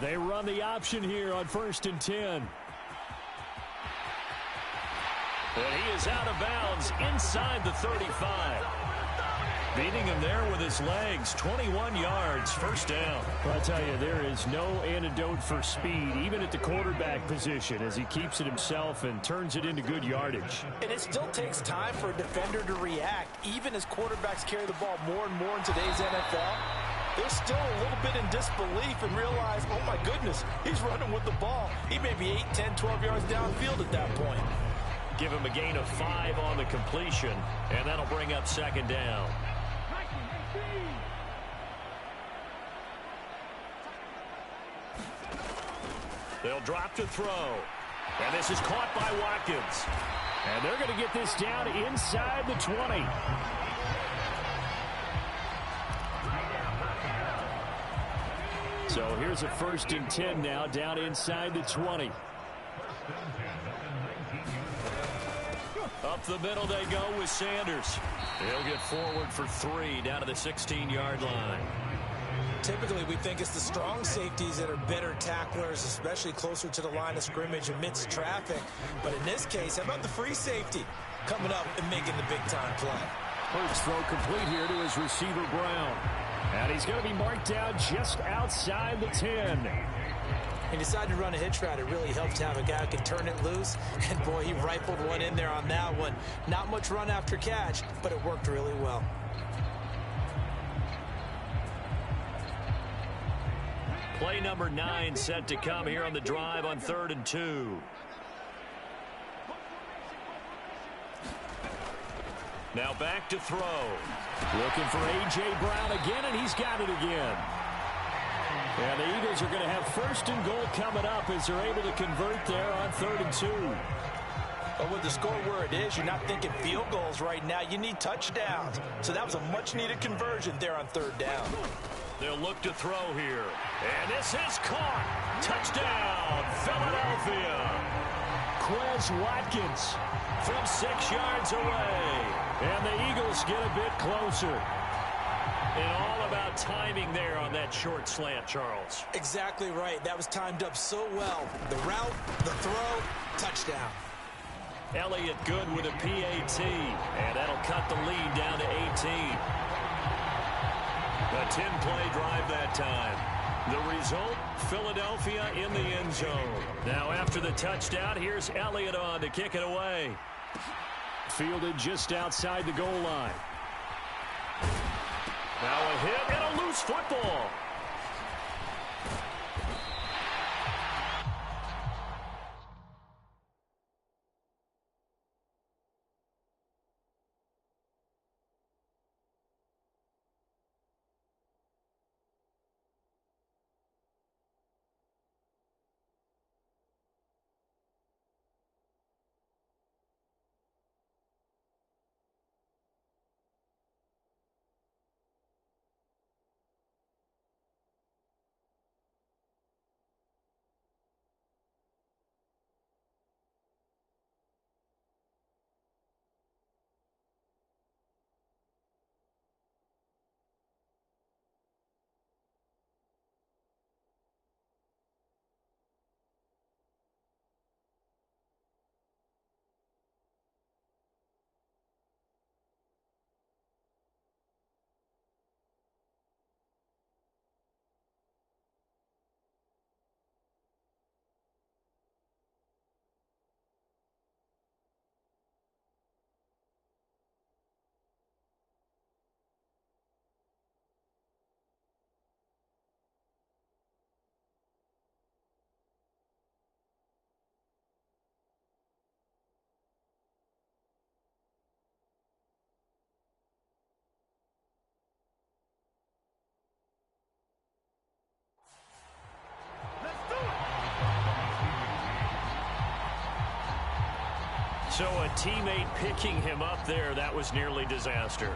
They run the option here on 1st and 10. And he is out of bounds inside the 35. Beating him there with his legs, 21 yards, first down. Well, I tell you, there is no antidote for speed, even at the quarterback position, as he keeps it himself and turns it into good yardage. And it still takes time for a defender to react, even as quarterbacks carry the ball more and more in today's NFL. They're still a little bit in disbelief and realize, oh my goodness, he's running with the ball. He may be 8, 10, 12 yards downfield at that point. Give him a gain of 5 on the completion, and that'll bring up 2nd down. They'll drop to throw. And this is caught by Watkins. And they're going to get this down inside the 20. So here's a 1st and 10 now, down inside the 20. Up the middle they go with Sanders. He'll get forward for 3 down to the 16-yard line. Typically, we think it's the strong safeties that are better tacklers, especially closer to the line of scrimmage amidst traffic. But in this case, how about the free safety coming up and making the big-time play? First throw complete here to his receiver, Brown. And he's going to be marked down just outside the 10. He decided to run a hitch route. It really helped to have a guy who can turn it loose. And, boy, he rifled one in there on that one. Not much run after catch, but it worked really well. Play number 9 set to come here on the drive on 3rd and 2. Now back to throw. Looking for A.J. Brown again, and he's got it again. And the Eagles are going to have 1st and goal coming up as they're able to convert there on 3rd and 2. But with the score where it is, you're not thinking field goals right now. You need touchdowns. So that was a much-needed conversion there on 3rd down. They'll look to throw here. And this is caught. Touchdown, Philadelphia. Quez Watkins from 6 yards away. And the Eagles get a bit closer. And all about timing there on that short slant, Charles. Exactly right. That was timed up so well. The route, the throw, touchdown. Elliott good with a PAT. And that'll cut the lead down to 18. A 10-play drive that time. The result, Philadelphia in the end zone. Now after the touchdown, here's Elliott on to kick it away. Fielded just outside the goal line. Now a hit and a loose football. So a teammate picking him up there, that was nearly disaster.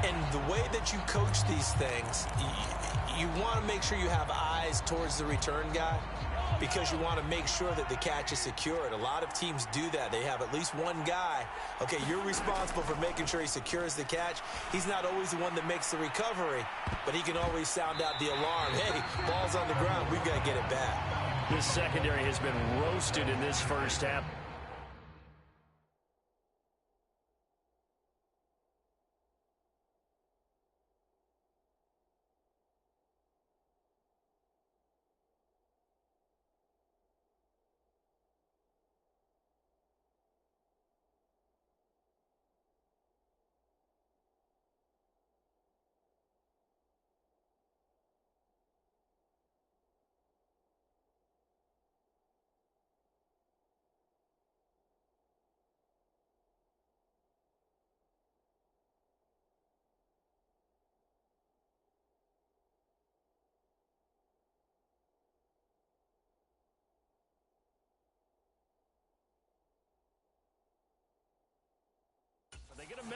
And the way that you coach these things, you want to make sure you have eyes towards the return guy because you want to make sure that the catch is secured. A lot of teams do that. They have at least one guy. Okay, you're responsible for making sure he secures the catch. He's not always the one that makes the recovery, but he can always sound out the alarm. Hey, ball's on the ground. We've got to get it back. This secondary has been roasted in this first half.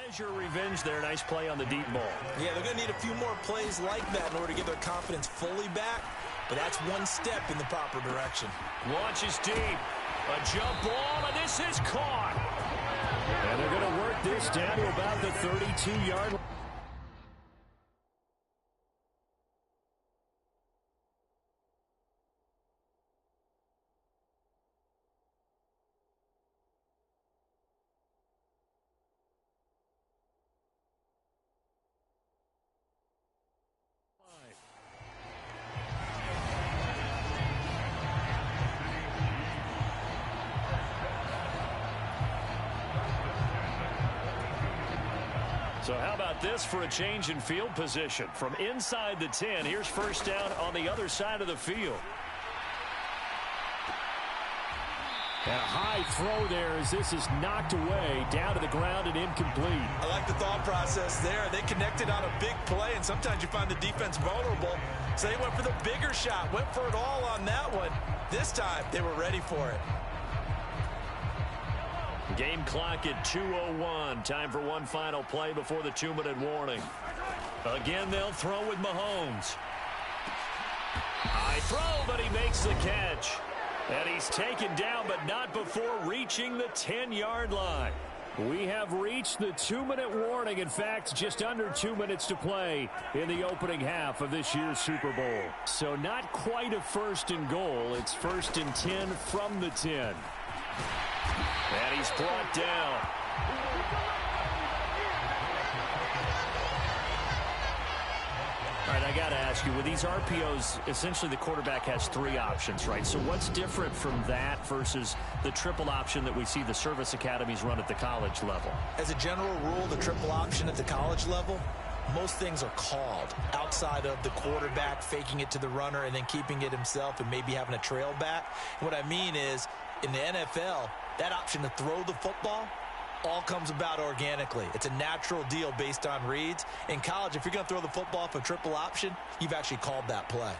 Pleasure revenge there. Nice play on the deep ball. Yeah, they're going to need a few more plays like that in order to get their confidence fully back. But that's one step in the proper direction. Launches deep. A jump ball, and this is caught. And they're going to work this down to about the 32-yard line. So how about this for a change in field position? From inside the 10, here's first down on the other side of the field. And a high throw there as this is knocked away, down to the ground and incomplete. I like the thought process there. They connected on a big play, and sometimes you find the defense vulnerable. So they went for the bigger shot, went for it all on that one. This time, they were ready for it. Game clock at 2:01. Time for one final play before the 2-minute warning. Again, they'll throw with Mahomes. High throw, but he makes the catch. And he's taken down, but not before reaching the 10-yard line. We have reached the 2-minute warning. In fact, just under 2 minutes to play in the opening half of this year's Super Bowl. So not quite a first and goal. It's first and 10 from the 10. And he's brought down. All right, I got to ask you, with these RPOs, essentially the quarterback has 3 options, right? So what's different from that versus the triple option that we see the service academies run at the college level? As a general rule, the triple option at the college level, most things are called outside of the quarterback faking it to the runner and then keeping it himself and maybe having a trail back. And what I mean is, in the NFL, that option to throw the football all comes about organically. It's a natural deal based on reads. In college, if you're going to throw the football for triple option, you've actually called that play.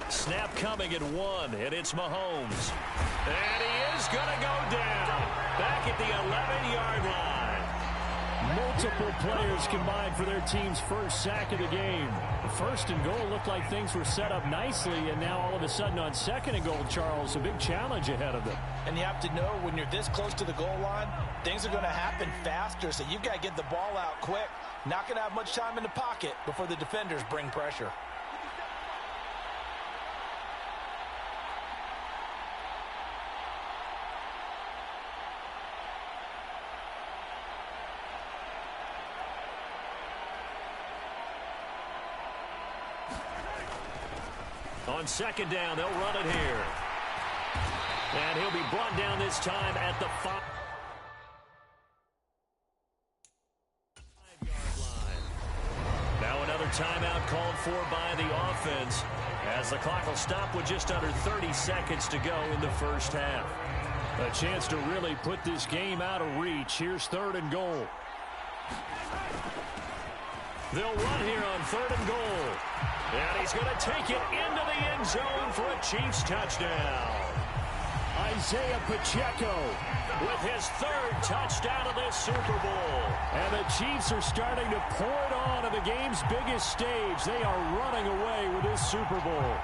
Snap coming at 1, and it's Mahomes. And he is going to go down. Back at the 11-yard line. Multiple players combined for their team's first sack of the game. The first and goal looked like things were set up nicely, and now all of a sudden on second and goal, Charles, a big challenge ahead of them. And you have to know when you're this close to the goal line, things are going to happen faster, so you've got to get the ball out quick. Not going to have much time in the pocket before the defenders bring pressure. On second down, they'll run it here. And he'll be brought down this time at the 5-yard line. Now another timeout called for by the offense as the clock will stop with just under 30 seconds to go in the first half. A chance to really put this game out of reach. Here's third and goal. They'll run here on third and goal. And he's going to take it into the end zone for a Chiefs touchdown. Isaiah Pacheco with his 3rd touchdown of this Super Bowl. And the Chiefs are starting to pour it on the game's biggest stage. They are running away with this Super Bowl.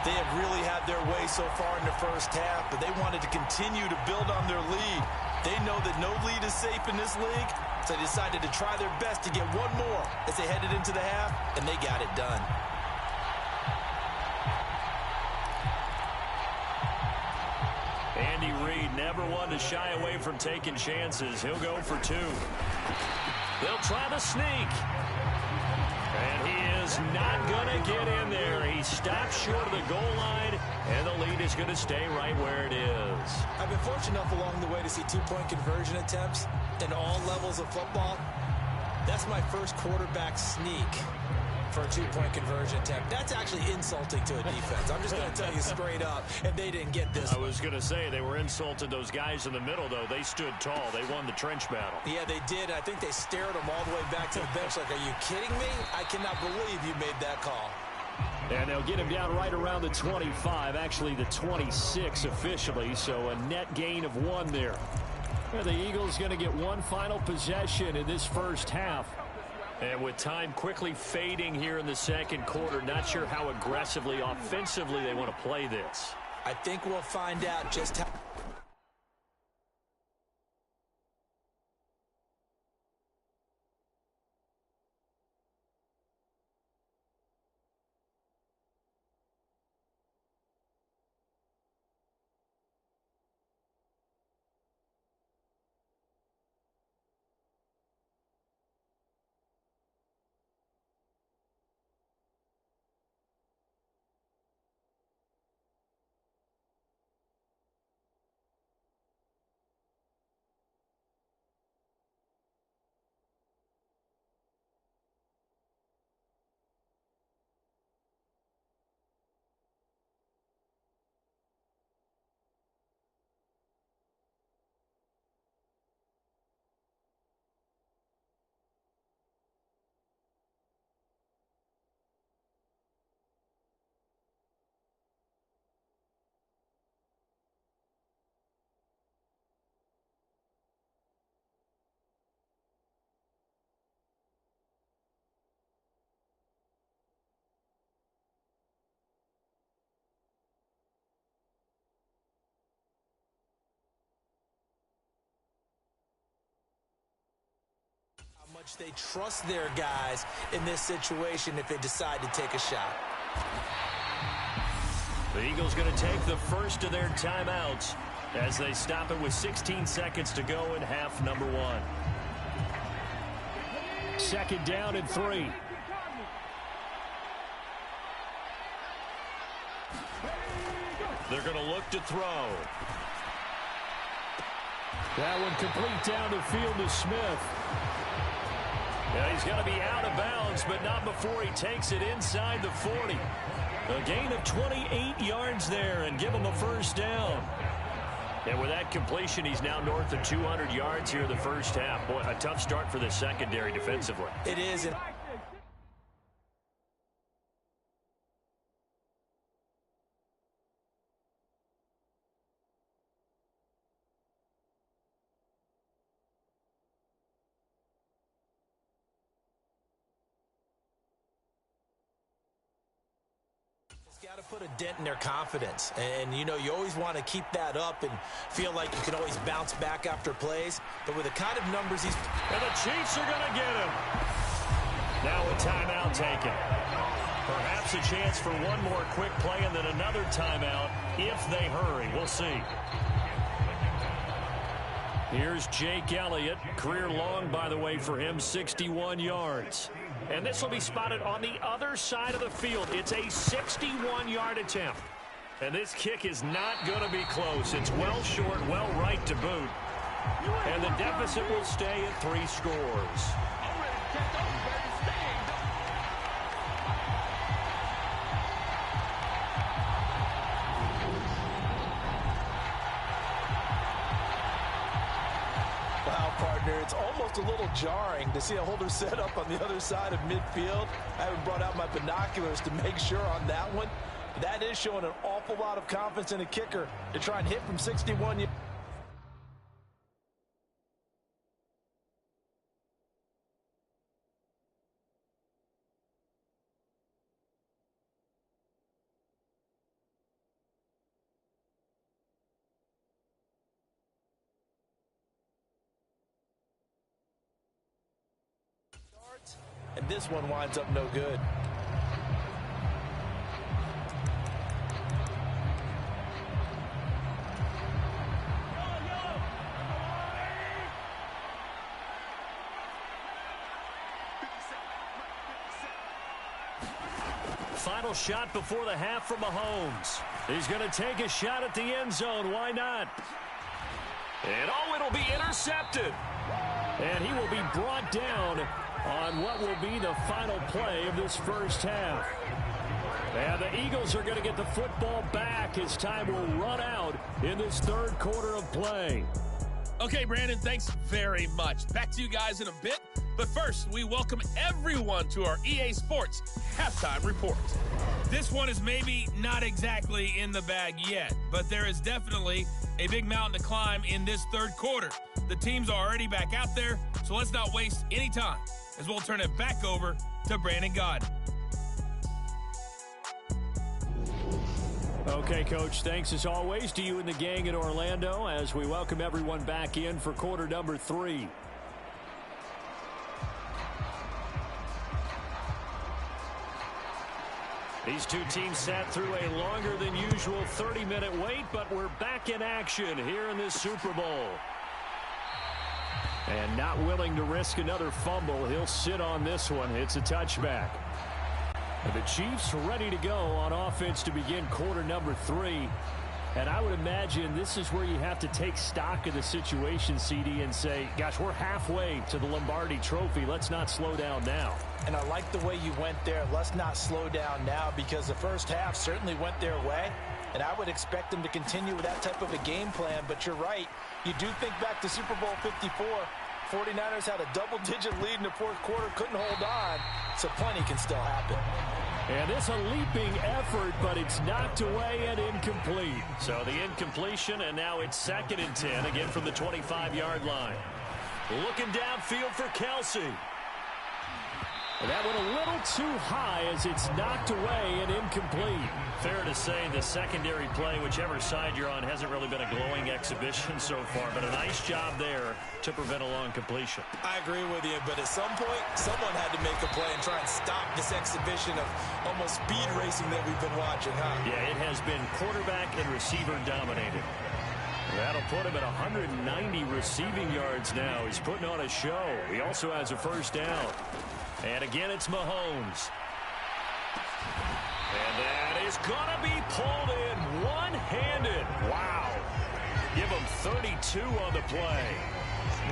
They have really had their way so far in the first half, but they wanted to continue to build on their lead. They know that no lead is safe in this league, so they decided to try their best to get one more as they headed into the half, and they got it done. Andy Reid never one to shy away from taking chances. He'll go for 2. They'll try the sneak. And he is not going to get in there. He stops short of the goal line, and the lead is going to stay right where it is. I've been fortunate enough along the way to see 2-point conversion attempts in all levels of football. That's my first quarterback sneak for a 2-point conversion attempt. That's actually insulting to a defense. I'm just going to tell you straight up, and they didn't get this. I was going to say they were insulted. Those guys in the middle, though, they stood tall. They won the trench battle. Yeah, they did. I think they stared them all the way back to the bench like, are you kidding me? I cannot believe you made that call. And they'll get him down right around the 25, actually the 26 officially, so a net gain of 1 there. And the Eagles going to get one final possession in this first half. And with time quickly fading here in the second quarter, not sure how aggressively, offensively they want to play this. I think we'll find out just how. Much they trust their guys in this situation if they decide to take a shot. The Eagles going to take the first of their timeouts as they stop it with 16 seconds to go in half number 1. Second down and 3. They're going to look to throw. That one complete down the field to Smith. Yeah, he's got to be out of bounds, but not before he takes it inside the 40. A gain of 28 yards there and give him a first down. And with that completion, he's now north of 200 yards here in the first half. Boy, a tough start for the secondary defensively. It is. Got to put a dent in their confidence, and you know you always want to keep that up and feel like you can always bounce back after plays, but with the kind of numbers he's... And the Chiefs are going to get him. Now a timeout taken. Perhaps a chance for one more quick play and then another timeout if they hurry. We'll see. Here's Jake Elliott. Career long, by the way, for him, 61 yards. And this will be spotted on the other side of the field. It's a 61-yard attempt. And this kick is not going to be close. It's well short, well right to boot. And the deficit will stay at 3 scores. It's almost a little jarring to see a holder set up on the other side of midfield. I haven't brought out my binoculars to make sure on that one. That is showing an awful lot of confidence in a kicker to try and hit from 61 yards. And this one winds up no good. Final shot before the half from Mahomes. He's going to take a shot at the end zone. Why not? And it'll be intercepted. And he will be brought down on what will be the final play of this first half. And the Eagles are going to get the football back as time will run out in this third quarter of play. Okay, Brandon, thanks very much. Back to you guys in a bit. But first, we welcome everyone to our EA Sports Halftime Report. This one is maybe not exactly in the bag yet, but there is definitely a big mountain to climb in this third quarter. The teams are already back out there, so let's not waste any time as we'll turn it back over to Brandon Gaudin. Okay, Coach, thanks as always to you and the gang in Orlando as we welcome everyone back in for quarter number 3. These two teams sat through a longer than usual 30-minute wait, but we're back in action here in this Super Bowl. And not willing to risk another fumble, he'll sit on this one. It's a touchback. The Chiefs ready to go on offense to begin quarter number 3. And I would imagine this is where you have to take stock of the situation, CD, and say, gosh, we're halfway to the Lombardi Trophy. Let's not slow down now. And I like the way you went there. Let's not slow down now, because the first half certainly went their way. And I would expect them to continue with that type of a game plan. But you're right. You do think back to Super Bowl 54. 49ers had a double-digit lead in the fourth quarter, couldn't hold on, so plenty can still happen. And it's a leaping effort, but it's knocked away and incomplete. So the incompletion, and now it's 2nd and 10, again from the 25-yard line. Looking downfield for Kelce. And that went a little too high as it's knocked away and incomplete. Fair to say the secondary play, whichever side you're on, hasn't really been a glowing exhibition so far, but a nice job there to prevent a long completion. I agree with you, but at some point, someone had to make a play and try and stop this exhibition of almost speed racing that we've been watching, huh? Yeah, it has been quarterback and receiver dominated. That'll put him at 190 receiving yards now. He's putting on a show. He also has a first down. And again, it's Mahomes. And that is going to be pulled in one-handed. Wow. Give him 32 on the play.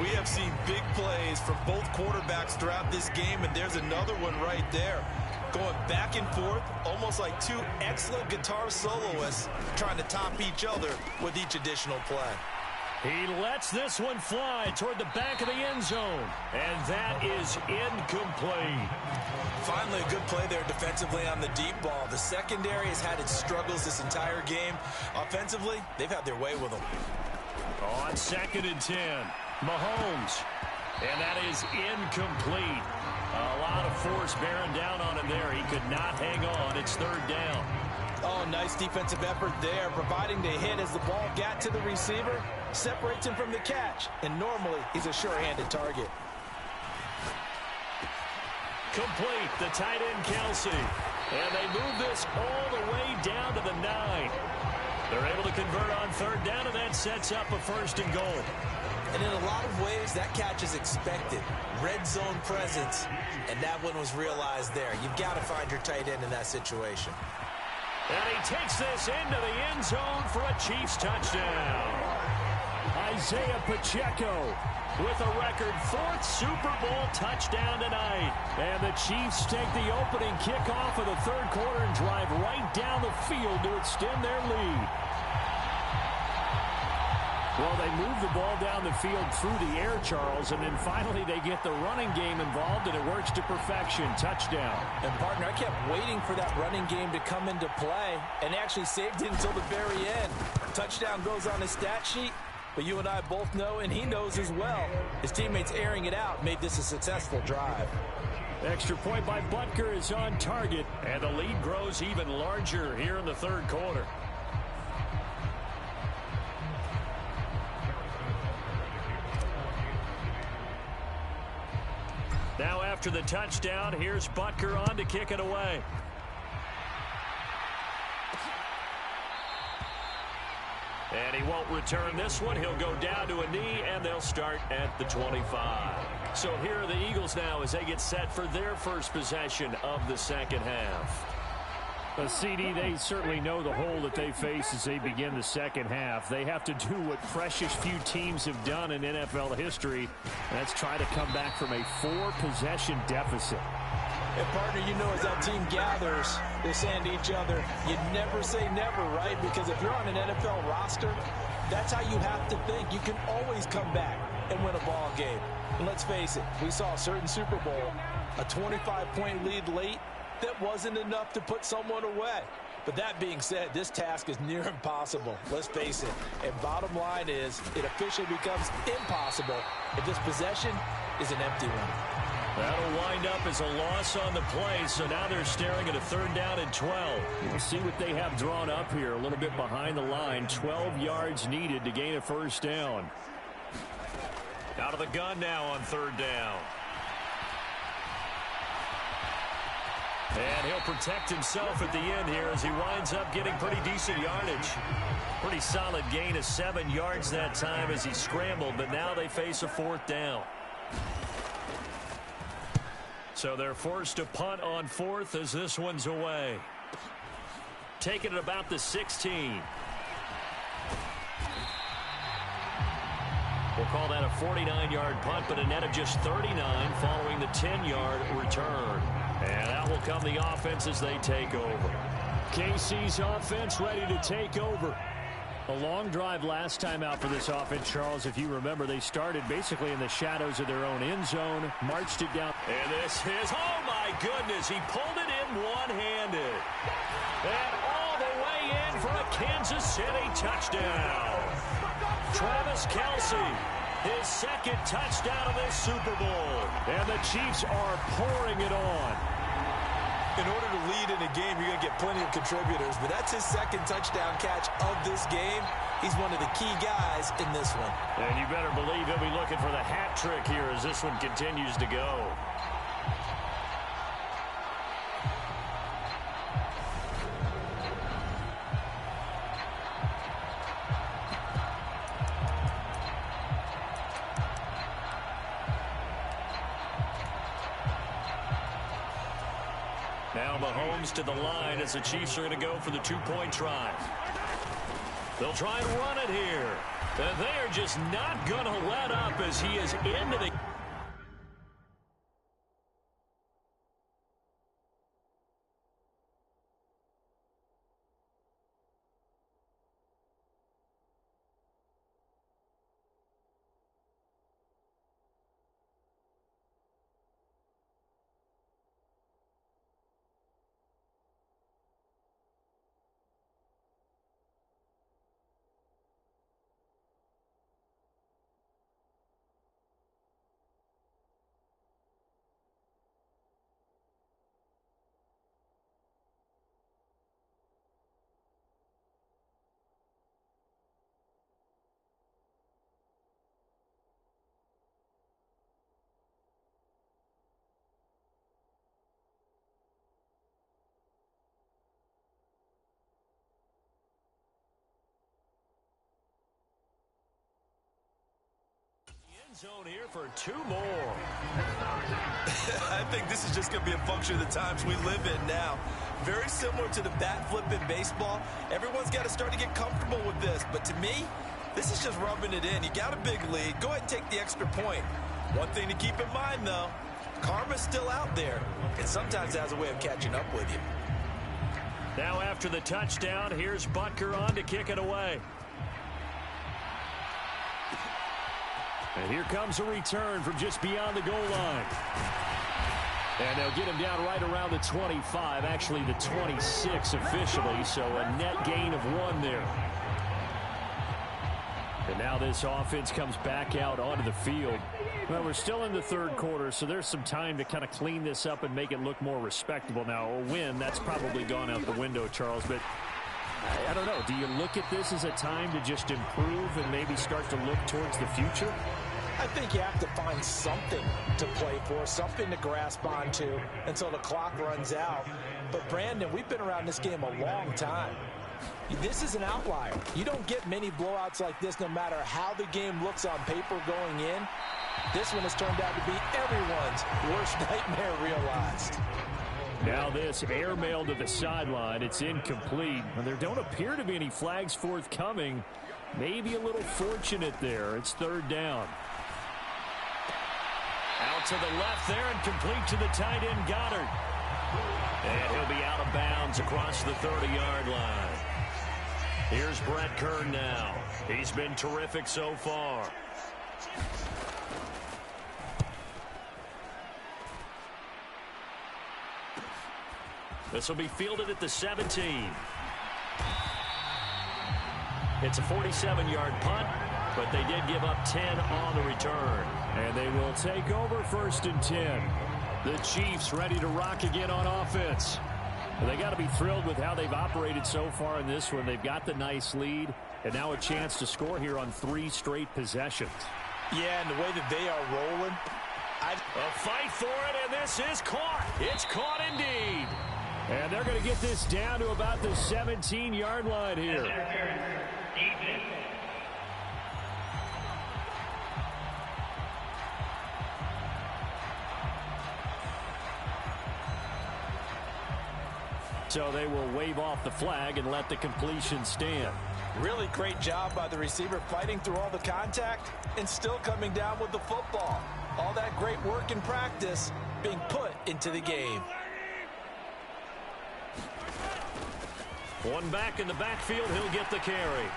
We have seen big plays from both quarterbacks throughout this game, and there's another one right there. Going back and forth, almost like two excellent guitar soloists trying to top each other with each additional play. He lets this one fly toward the back of the end zone. And that is incomplete. Finally, a good play there defensively on the deep ball. The secondary has had its struggles this entire game. Offensively, they've had their way with them. On 2nd and 10, Mahomes. And that is incomplete. A lot of force bearing down on him there. He could not hang on. It's 3rd down. Oh, nice defensive effort there, providing the hit as the ball got to the receiver, separates him from the catch, and normally he's a sure-handed target. Complete, the tight end Kelce. And they move this all the way down to the 9. They're able to convert on 3rd down, and that sets up a 1st and goal. And in a lot of ways, that catch is expected. Red zone presence, and that one was realized there. You've got to find your tight end in that situation. And he takes this into the end zone for a Chiefs touchdown. Isaiah Pacheco with a record 4th Super Bowl touchdown tonight. And the Chiefs take the opening kickoff of the 3rd quarter and drive right down the field to extend their lead. Well, they move the ball down the field through the air, Charles, and then finally they get the running game involved, and it works to perfection. Touchdown. And, partner, I kept waiting for that running game to come into play, and actually saved it until the very end. Touchdown goes on his stat sheet, but you and I both know, and he knows as well, his teammates airing it out made this a successful drive. Extra point by Butker is on target. And the lead grows even larger here in the 3rd quarter. Now after the touchdown, here's Butker on to kick it away. And he won't return this one. He'll go down to a knee, and they'll start at the 25. So here are the Eagles now as they get set for their first possession of the 2nd half. CD, they certainly know the hole that they face as they begin the 2nd half. They have to do what precious few teams have done in NFL history. That's try to come back from a 4-possession deficit. And, partner, you know as that team gathers, they're saying to each other, you never say never, right? Because if you're on an NFL roster, That's how you have to think. You can always come back and win a ball game. And let's face it, we saw a certain Super Bowl, a 25-point lead late, that wasn't enough to put someone away. But that being said, this task is near impossible. Let's face it. And bottom line is, it officially becomes impossible if this possession is an empty one. That'll wind up as a loss on the play, so now they're staring at a 3rd down and 12. We'll see what they have drawn up here, a little bit behind the line. 12 yards needed to gain a 1st down. Out of the gun now on 3rd down. And he'll protect himself at the end here as he winds up getting pretty decent yardage. Pretty solid gain of 7 yards that time as he scrambled, but now they face a 4th down. So they're forced to punt on 4th as this one's away. Taking it about the 16. We'll call that a 49-yard punt, but a net of just 39 following the 10-yard return. And out will come the offense as they take over. KC's offense ready to take over. A long drive last time out for this offense, Charles. If you remember, they started basically in the shadows of their own end zone, marched it down. And this is, oh my goodness, he pulled it in one-handed. And all the way in for a Kansas City touchdown. Travis Kelce, his 2nd touchdown of this Super Bowl. And the Chiefs are pouring it on. In order to lead in a game, you're going to get plenty of contributors, but that's his 2nd touchdown catch of this game. He's one of the key guys in this one. And you better believe he'll be looking for the hat trick here as this one continues to go. Now Mahomes to the line as the Chiefs are going to go for the 2-point try. They'll try and run it here. And they are just not going to let up as he is into the... Zone here for 2 more. I think this is just going to be a function of the times we live in now. Very similar to the bat flip in baseball. Everyone's got to start to get comfortable with this. But to me, this is just rubbing it in. You got a big lead. Go ahead and take the extra point. One thing to keep in mind, though, karma's still out there. And sometimes it has a way of catching up with you. Now after the touchdown, here's Butker on to kick it away. And here comes a return from just beyond the goal line. And they'll get him down right around the 25, actually the 26 officially, so a net gain of 1 there. And now this offense comes back out onto the field. Well, we're still in the 3rd quarter, so there's some time to kind of clean this up and make it look more respectable. Now, a win, that's probably gone out the window, Charles, but I don't know. Do you look at this as a time to just improve and maybe start to look towards the future? I think you have to find something to play for, something to grasp onto until the clock runs out. But, Brandon, we've been around this game a long time. This is an outlier. You don't get many blowouts like this no matter how the game looks on paper going in. This one has turned out to be everyone's worst nightmare realized. Now this airmail to the sideline. It's incomplete. And there don't appear to be any flags forthcoming. Maybe a little fortunate there. It's 3rd down. Out to the left there and complete to the tight end Goddard. And he'll be out of bounds across the 30-yard line. Here's Brett Kern now. He's been terrific so far. This will be fielded at the 17. It's a 47-yard punt, but they did give up 10 on the return. And they will take over 1st and 10. The Chiefs ready to rock again on offense. Well, they got to be thrilled with how they've operated so far in this one. They've got the nice lead, and now a chance to score here on 3 straight possessions. Yeah, and the way that they are rolling. A fight for it, and this is caught. It's caught indeed. And they're going to get this down to about the 17-yard line here. So they will wave off the flag and let the completion stand. Really great job by the receiver fighting through all the contact and still coming down with the football. All that great work in practice being put into the game. One back in the backfield, he'll get the carry.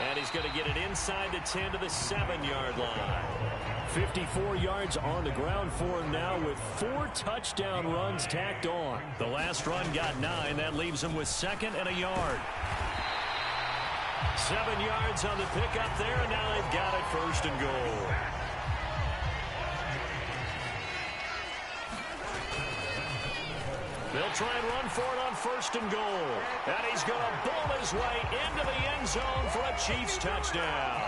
And he's going to get it inside the 10 to the 7-yard line. 54 yards on the ground for him now with 4 touchdown runs tacked on. The last run got 9. That leaves him with 2nd and a yard. 7 yards on the pickup there, and now they've got it 1st and goal. They'll try and run for it on 1st and goal. And he's going to bull his way into the end zone for a Chiefs touchdown.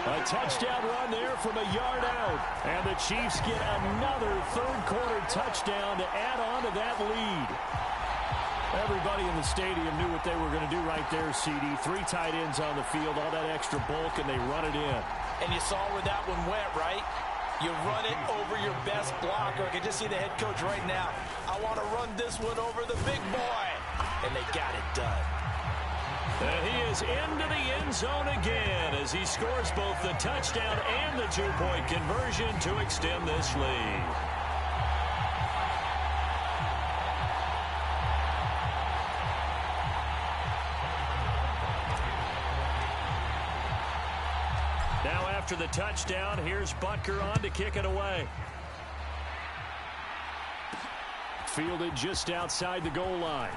A touchdown run there from a yard out. And the Chiefs get another third-quarter touchdown to add on to that lead. Everybody in the stadium knew what they were going to do right there, CD. 3 tight ends on the field, all that extra bulk, and they run it in. And you saw where that one went, right? You run it over your best blocker. I can just see the head coach right now. I want to run this one over the big boy. And they got it done. And he is into the end zone again as he scores both the touchdown and the 2-point conversion to extend this lead. Now after the touchdown, here's Butker on to kick it away. Fielded just outside the goal line.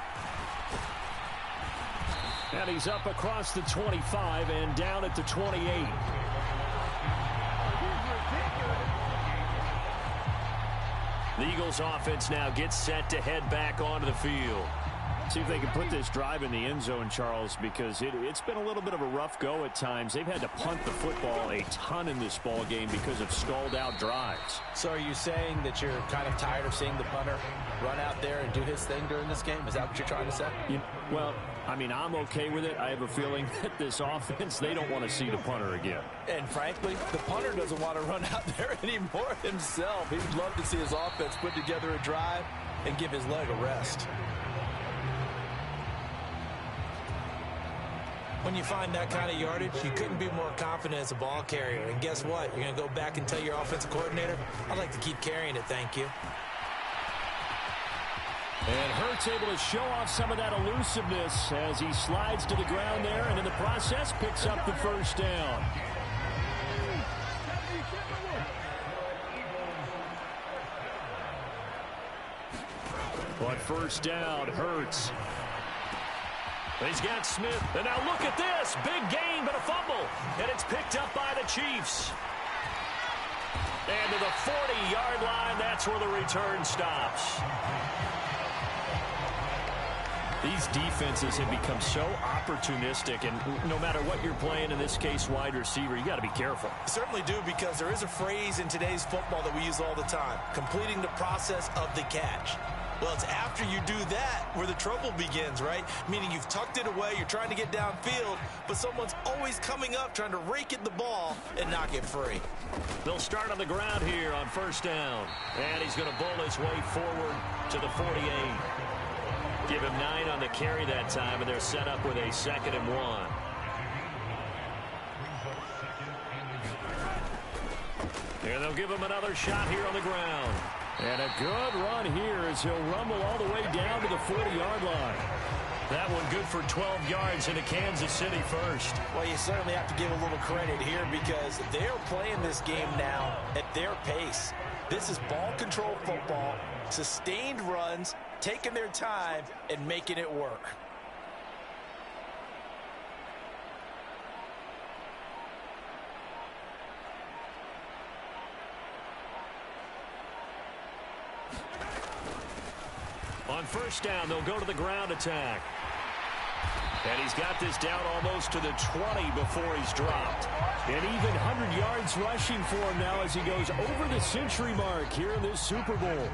And he's up across the 25 and down at the 28. The Eagles offense now gets set to head back onto the field. See if they can put this drive in the end zone, Charles, because it's been a little bit of a rough go at times. They've had to punt the football a ton in this ball game because of stalled-out drives. So are you saying that you're kind of tired of seeing the punter run out there and do his thing during this game? Is that what you're trying to say? Well, I mean, I'm okay with it. I have a feeling that this offense, they don't want to see the punter again. And frankly, the punter doesn't want to run out there anymore himself. He'd love to see his offense put together a drive and give his leg a rest. When you find that kind of yardage, you couldn't be more confident as a ball carrier. And guess what? You're going to go back and tell your offensive coordinator, I'd like to keep carrying it, thank you. And Hurts able to show off some of that elusiveness as he slides to the ground there, and in the process picks up the 1st down. On 1st down, Hurts. He's got Smith. And now look at this. Big gain, but a fumble. And it's picked up by the Chiefs. And to the 40-yard line, that's where the return stops. These defenses have become so opportunistic, and no matter what you're playing, in this case wide receiver, you got to be careful. Certainly do, because there is a phrase in today's football that we use all the time, completing the process of the catch. Well, it's after you do that where the trouble begins, right? Meaning you've tucked it away, you're trying to get downfield, but someone's always coming up trying to rake at the ball and knock it free. They'll start on the ground here on 1st down. And he's going to bowl his way forward to the 48. Give him 9 on the carry that time, and they're set up with a 2nd and 1. And they'll give him another shot here on the ground. And a good run here as he'll rumble all the way down to the 40-yard line. That one good for 12 yards into Kansas City first. Well, you certainly have to give a little credit here because they're playing this game now at their pace. This is ball control football, sustained runs, taking their time and making it work. On first down, they'll go to the ground attack. And he's got this down almost to the 20 before he's dropped. And even 100 yards rushing for him now as he goes over the century mark here in this Super Bowl.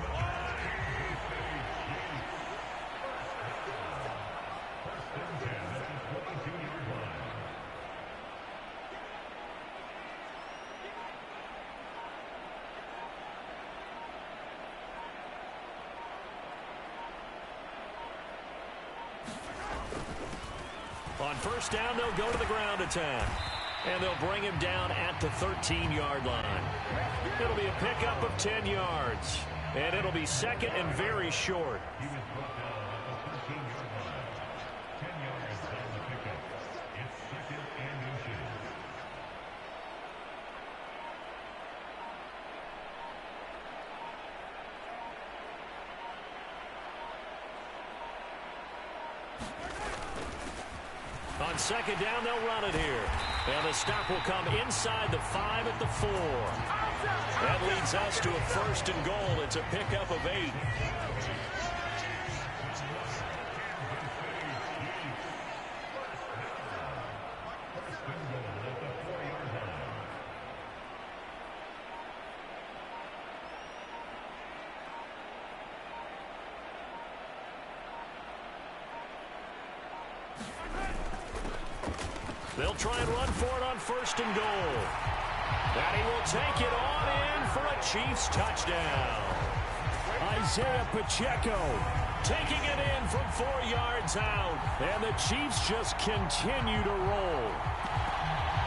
On first down, they'll go to the ground attack. And they'll bring him down at the 13-yard line. It'll be a pickup of 10 yards. And it'll be second and very short. On second down, they'll run it here. And the stop will come inside the 5 at the 4. That leads us to a first and goal. It's a pickup of 8. They'll try and run for it on first and goal. And he will take it on in for a Chiefs touchdown. Isaiah Pacheco Taking it in from 4 yards out. And the Chiefs just continue to roll.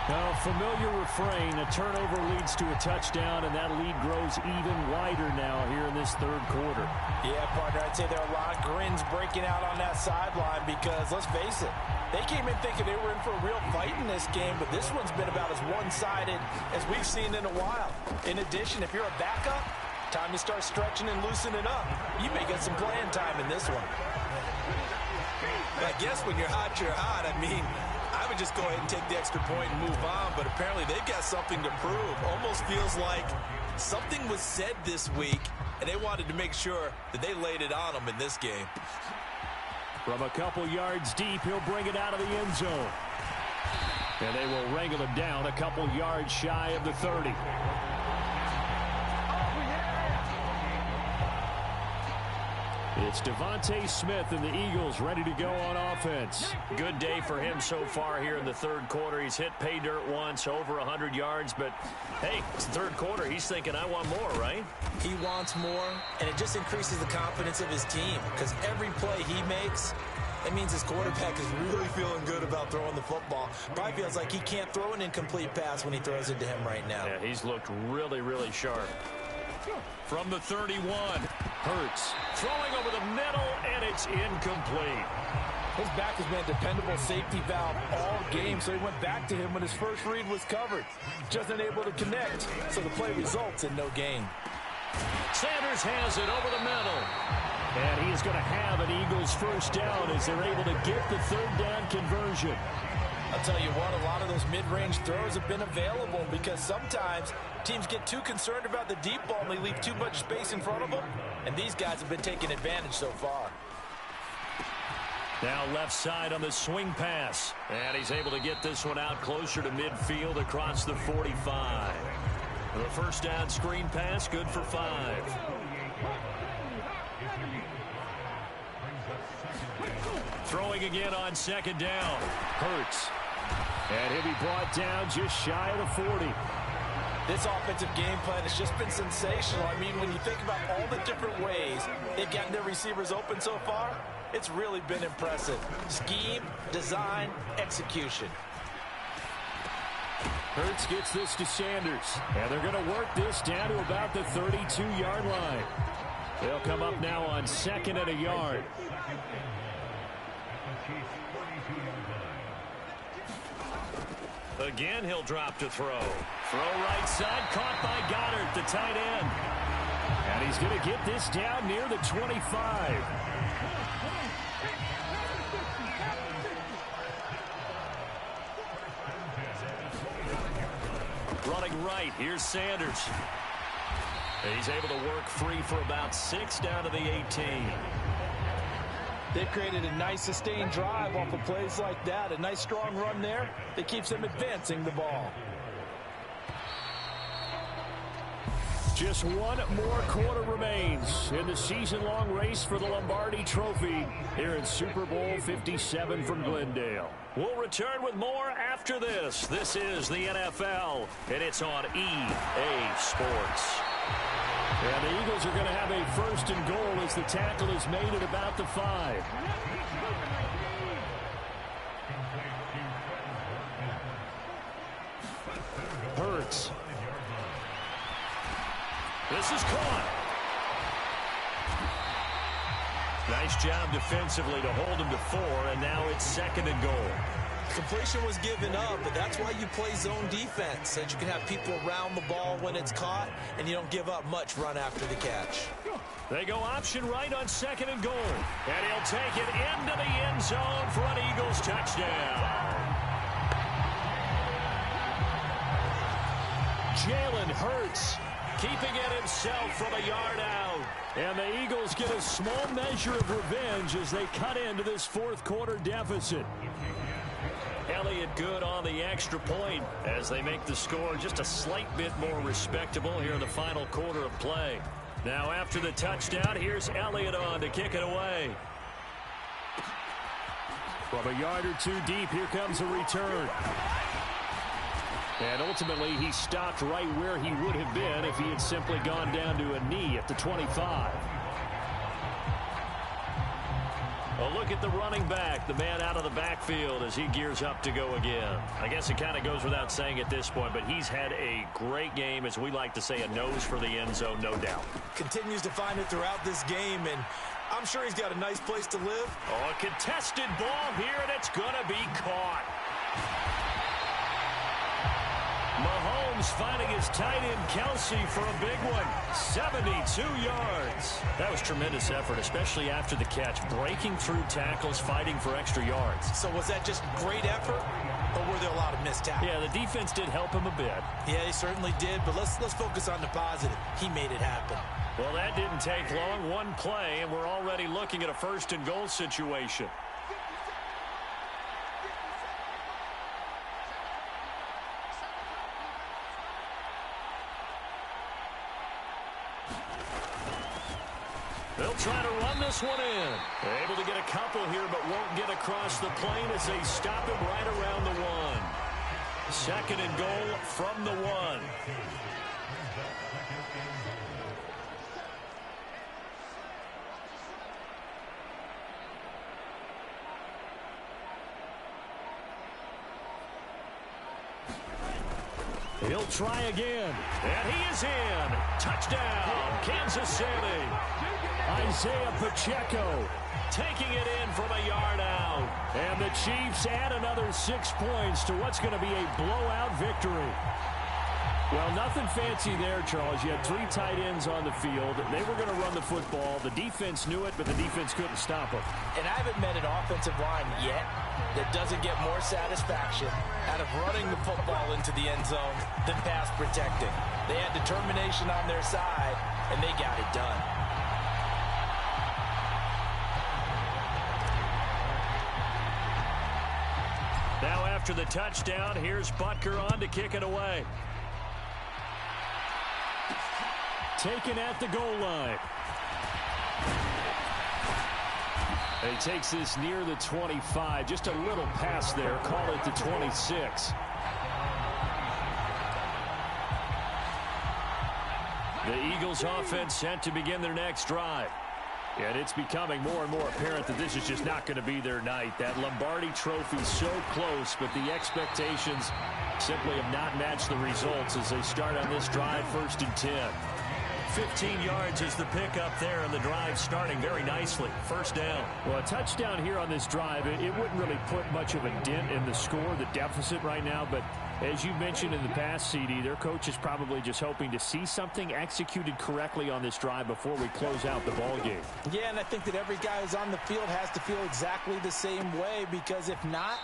Now, familiar refrain, a turnover leads to a touchdown, and that lead grows even wider now here in this third quarter. Yeah, partner, I'd say there are a lot of grins breaking out on that sideline because, let's face it, they came in thinking they were in for a real fight in this game, but this one's been about as one-sided as we've seen in a while. In addition, if you're a backup, time to start stretching and loosening up. You may get some playing time in this one. I guess when you're hot, you're hot. I mean, I would just go ahead and take the extra point and move on, but apparently they've got something to prove. Almost feels like something was said this week, and they wanted to make sure that they laid it on them in this game. From a couple yards deep, he'll bring it out of the end zone. And they will wrangle him down a couple yards shy of the 30. It's Devontae Smith and the Eagles ready to go on offense. Good day for him so far here in the third quarter. He's hit pay dirt once, over 100 yards, but hey, it's the third quarter. He's thinking, I want more, right? He wants more, and it just increases the confidence of his team because every play he makes, it means his quarterback is really feeling good about throwing the football. Probably feels like he can't throw an incomplete pass when he throws it to him right now. Yeah, he's looked really, really sharp. From the 31, Hurts throwing over the middle, and it's incomplete. His back has been a dependable safety valve all game, so he went back to him when his first read was covered. Just unable to connect, so the play results in no gain. Sanders has it over the middle. And he is going to have an Eagles first down as they're able to get the third down conversion. I'll tell you what, a lot of those mid-range throws have been available because sometimes teams get too concerned about the deep ball and they leave too much space in front of them, and these guys have been taking advantage so far. Now left side on the swing pass, and he's able to get this one out closer to midfield across the 45. The first down screen pass, good for 5. Throwing again on second down. Hurts. And he'll be brought down just shy of the 40. This offensive game plan has just been sensational. I mean, when you think about all the different ways they've gotten their receivers open so far, it's really been impressive. Scheme, design, execution. Hurts gets this to Sanders. And they're going to work this down to about the 32-yard line. They'll come up now on second and a yard. Again, he'll drop to throw. Throw right side, caught by Goddard, the tight end. And he's going to get this down near the 25. Running right, here's Sanders. He's able to work free for about 6 down to the 18. They've created a nice sustained drive off of plays like that. A nice strong run there that keeps them advancing the ball. Just one more quarter remains in the season-long race for the Lombardi Trophy here in Super Bowl 57 from Glendale. We'll return with more after this. This is the NFL, and it's on EA Sports. And the Eagles are going to have a first and goal as the tackle is made at about the 5. Hurts. This is caught. Nice job defensively to hold him to 4, and now it's 2nd and goal. Completion was given up, but that's why you play zone defense, so that you can have people around the ball when it's caught, and you don't give up much run after the catch. They go option right on 2nd and goal, and he'll take it into the end zone for an Eagles touchdown. Jalen Hurts keeping it himself from a yard out. And the Eagles get a small measure of revenge as they cut into this fourth quarter deficit. Elliott good on the extra point as they make the score just a slight bit more respectable here in the final quarter of play. Now after the touchdown, here's Elliott on to kick it away. From a yard or 2 deep, here comes a return. And ultimately, he stopped right where he would have been if he had simply gone down to a knee at the 25. A look at the running back, the man out of the backfield as he gears up to go again. I guess it kind of goes without saying at this point, but he's had a great game, as we like to say, a nose for the end zone, no doubt. Continues to find it throughout this game, and I'm sure he's got a nice place to live. Oh, a contested ball here, and it's going to be caught. Mahomes finding his tight end Kelsey for a big one. 72 yards. That was tremendous effort, especially after the catch. Breaking through tackles, fighting for extra yards. So was that just great effort, or were there a lot of missed tackles? Yeah, the defense did help him a bit. Yeah, he certainly did, but let's focus on the positive. He made it happen. Well, that didn't take long. One play, and we're already looking at a first and goal situation. They'll try to run this one in. They're able to get a couple here, but won't get across the plane as they stop him right around the 1. 2nd and goal from the 1. He'll try again. And he is in. Touchdown, Kansas City. Isaiah Pacheco taking it in from a yard out. And the Chiefs add another 6 points to what's going to be a blowout victory. Well, nothing fancy there, Charles. You had 3 tight ends on the field. They were going to run the football. The defense knew it, but the defense couldn't stop them. And I haven't met an offensive line yet that doesn't get more satisfaction out of running the football into the end zone than pass protecting. They had determination on their side, and they got it done. Now after the touchdown, here's Butker on to kick it away. Taken at the goal line. He takes this near the 25. Just a little pass there. Call it the 26. The Eagles offense set to begin their next drive. And it's becoming more and more apparent that this is just not going to be their night. That Lombardi Trophy so close, but the expectations simply have not matched the results as they start on this drive 1st and 10. 15 yards is the pickup there, and the drive starting very nicely. First down. Well, a touchdown here on this drive, it wouldn't really put much of a dent in the score, the deficit right now, but as you mentioned in the past, CD, their coach is probably just hoping to see something executed correctly on this drive before we close out the ball game. Yeah, and I think that every guy who's on the field has to feel exactly the same way, because if not,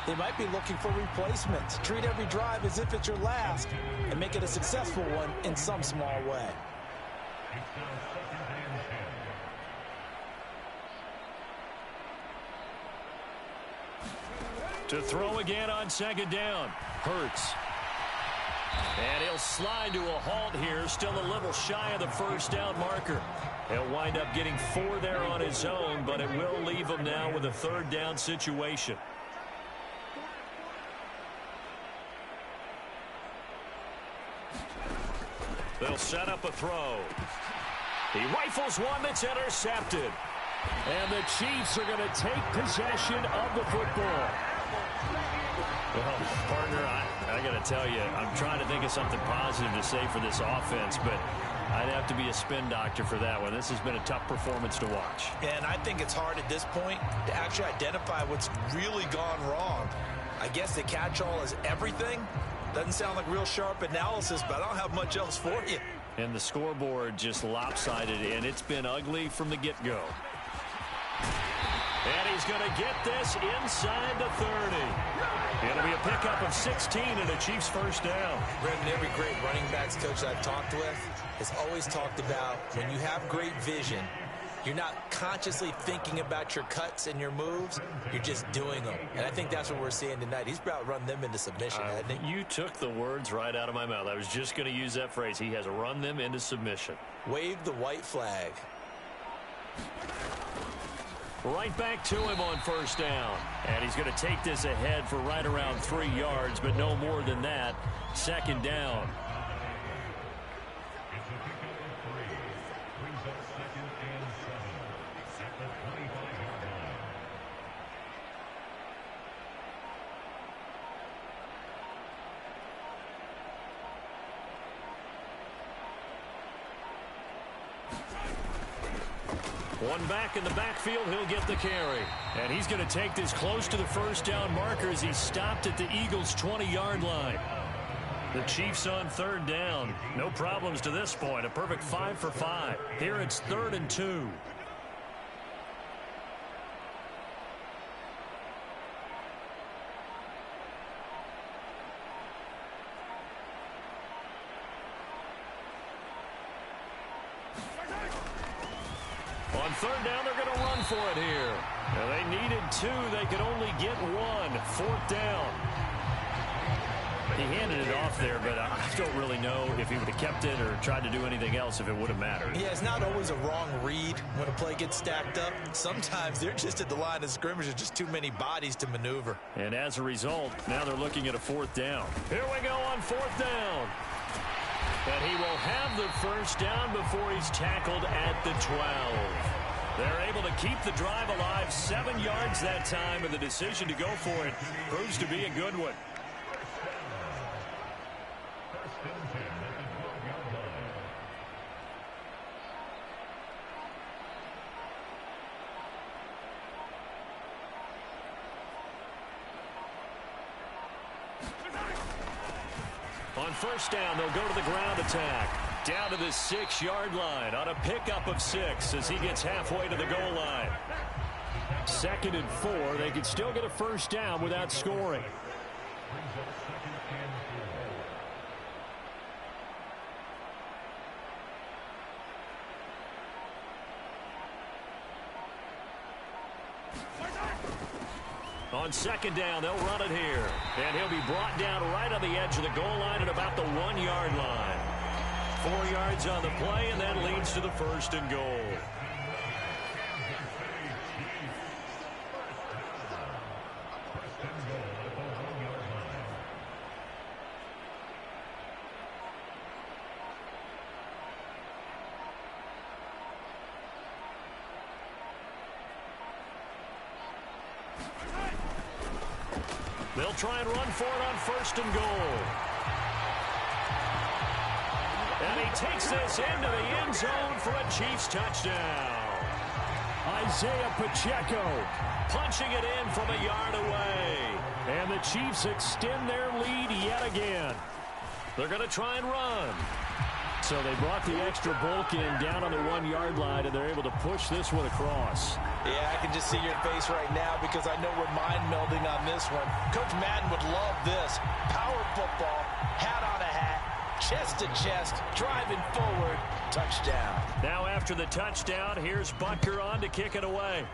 they might be looking for replacements. Treat every drive as if it's your last and make it a successful one in some small way. To throw again on second down. Hurts. And he'll slide to a halt here. Still a little shy of the first down marker. He'll wind up getting 4 there on his own, but it will leave him now with a third down situation. They'll set up a throw. He rifles one that's intercepted. And the Chiefs are going to take possession of the football. Well, partner, I got to tell you, I'm trying to think of something positive to say for this offense, but I'd have to be a spin doctor for that one. This has been a tough performance to watch. And I think it's hard at this point to actually identify what's really gone wrong. I guess the catch-all is everything. Doesn't sound like real sharp analysis, but I don't have much else for you. And the scoreboard just lopsided, and it's been ugly from the get-go. And he's going to get this inside the 30. It'll be a pickup of 16 and a Chiefs first down. Brendan, every great running backs coach I've talked with has always talked about when you have great vision, you're not consciously thinking about your cuts and your moves. You're just doing them. And I think that's what we're seeing tonight. He's about run them into submission, hasn't he? You took the words right out of my mouth. I was just going to use that phrase. He has run them into submission. Wave the white flag. Right back to him on first down. And he's going to take this ahead for right around 3 yards, but no more than that. Second down. One back in the backfield, he'll get the carry. And he's going to take this close to the first down marker as he's stopped at the Eagles' 20-yard line. The Chiefs on third down. No problems to this point. A perfect 5 for 5. Here it's 3rd and 2. On third down, they're going to run for it here. Now, they needed 2. They could only get 1. 4th down. He handed it off there, but I don't really know if he would have kept it or tried to do anything else if it would have mattered. Yeah, it's not always a wrong read when a play gets stacked up. Sometimes they're just at the line of scrimmage. There's just too many bodies to maneuver. And as a result, now they're looking at a 4th down. Here we go on 4th down. And he will have the first down before he's tackled at the 12. They're able to keep the drive alive. 7 yards that time, and the decision to go for it proves to be a good one. On first down, they'll go to the ground attack. Down to the 6-yard line on a pickup of 6 as he gets halfway to the goal line. 2nd and 4. They could still get a first down without scoring. On 2nd down, they'll run it here. And he'll be brought down right on the edge of the goal line at about the 1-yard line. 4 yards on the play, and that leads to the 1st and goal. They'll try and run for it on 1st and goal. And he takes this into the end zone for a Chiefs touchdown. Isaiah Pacheco punching it in from a yard away. And the Chiefs extend their lead yet again. They're going to try and run. So they brought the extra bulk in down on the 1-yard line, and they're able to push this one across. Yeah, I can just see your face right now because I know we're mind melding on this one. Coach Madden would love this. Power football, hat on a hat, chest to chest, driving forward, touchdown. Now after the touchdown, here's Butker on to kick it away.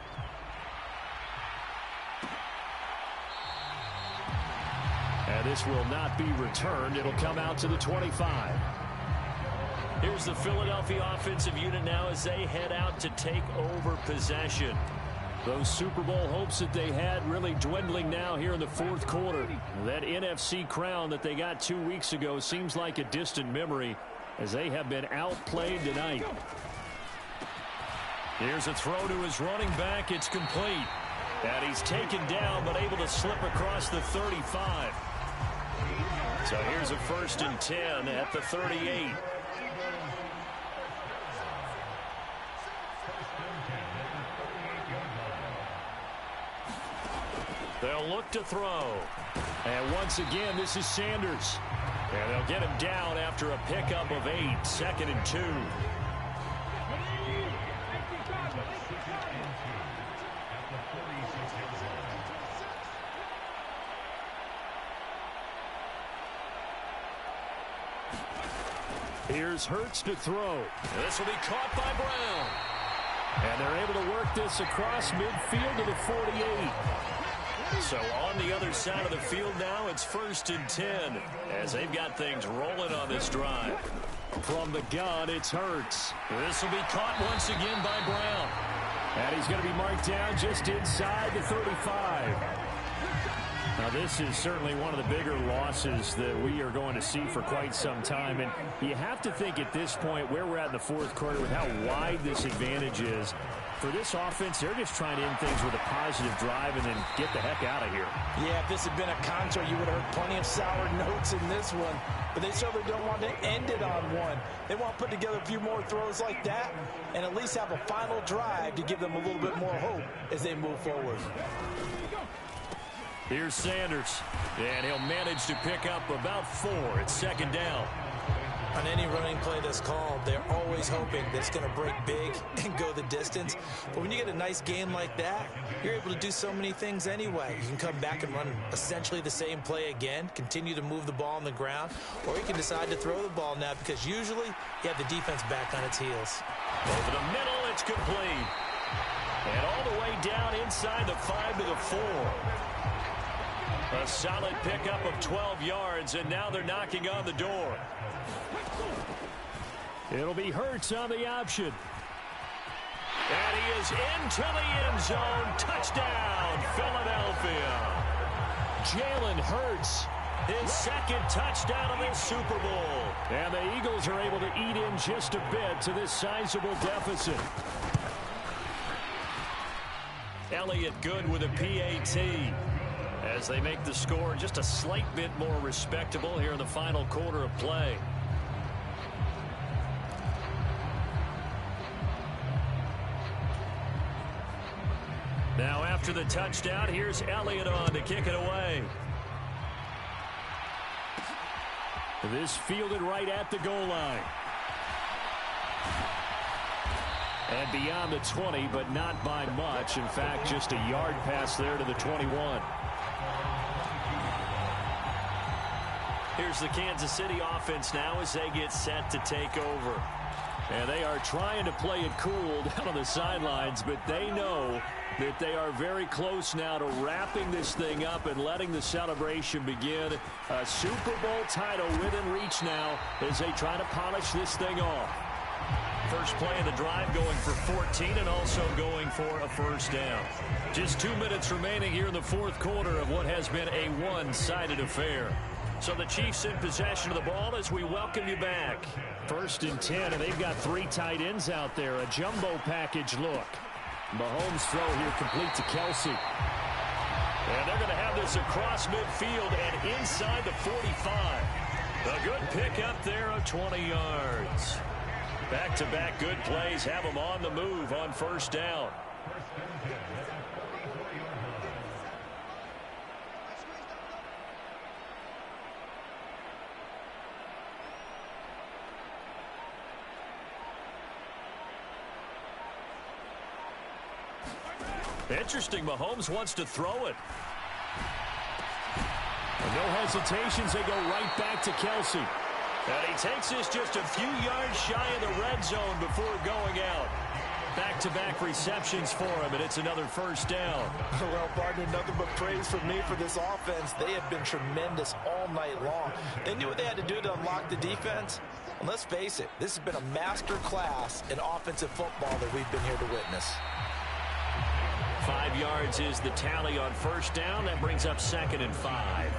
And this will not be returned. It'll come out to the 25. Here's the Philadelphia offensive unit now as they head out to take over possession. Those Super Bowl hopes that they had really dwindling now here in the fourth quarter. That NFC crown that they got 2 weeks ago seems like a distant memory as they have been outplayed tonight. Here's a throw to his running back. It's complete. And he's taken down but able to slip across the 35. So here's a 1st and 10 at the 38. They'll look to throw. And once again, this is Sanders. And they'll get him down after a pickup of 8. 2nd and 2. Here's Hurts to throw. And this will be caught by Brown. And they're able to work this across midfield to the 48. So on the other side of the field now, it's 1st and 10 as they've got things rolling on this drive. From the gun, it's Hurts. This will be caught once again by Brown. And he's going to be marked down just inside the 35. Now, this is certainly one of the bigger losses that we are going to see for quite some time. And you have to think at this point where we're at in the fourth quarter with how wide this advantage is. For this offense, they're just trying to end things with a positive drive and then get the heck out of here. Yeah, if this had been a contra, you would have heard plenty of sour notes in this one. But they certainly don't want to end it on one. They want to put together a few more throws like that and at least have a final drive to give them a little bit more hope as they move forward. Here's Sanders, and he'll manage to pick up about 4. It's 2nd down. On any running play that's called, they're always hoping that it's going to break big and go the distance. But when you get a nice game like that, you're able to do so many things anyway. You can come back and run essentially the same play again, continue to move the ball on the ground, or you can decide to throw the ball now because usually you have the defense back on its heels. Over the middle, it's complete. And all the way down inside the 5 to the 4. A solid pickup of 12 yards, and now they're knocking on the door. It'll be Hurts on the option. And he is into the end zone. Touchdown, Philadelphia. Jalen Hurts. His 2nd touchdown of this Super Bowl. And the Eagles are able to eat in just a bit to this sizable deficit. Elliott good with a PAT. As they make the score just a slight bit more respectable here in the final quarter of play. Now after the touchdown, here's Elliott on to kick it away. This fielded right at the goal line. And beyond the 20, but not by much. In fact, just a yard pass there to the 21. Here's the Kansas City offense now as they get set to take over. And they are trying to play it cool down on the sidelines, but they know that they are very close now to wrapping this thing up and letting the celebration begin. A Super Bowl title within reach now as they try to polish this thing off. First play of the drive going for 14 and also going for a 1st down. Just 2 minutes remaining here in the fourth quarter of what has been a one-sided affair. So the Chiefs in possession of the ball as we welcome you back. 1st and 10, and they've got 3 tight ends out there. A jumbo package look. Mahomes throw here complete to Kelsey. And they're going to have this across midfield and inside the 45. A good pick up there of 20 yards. Back-to-back good plays have them on the move on first down. Interesting, Mahomes wants to throw it. No hesitations, they go right back to Kelce. And he takes this just a few yards shy of the red zone before going out. Back-to-back receptions for him, and it's another first down. Well, partner, nothing but praise from me for this offense. They have been tremendous all night long. They knew what they had to do to unlock the defense. And let's face it, this has been a master class in offensive football that we've been here to witness. 5 yards is the tally on first down. That brings up 2nd and 5.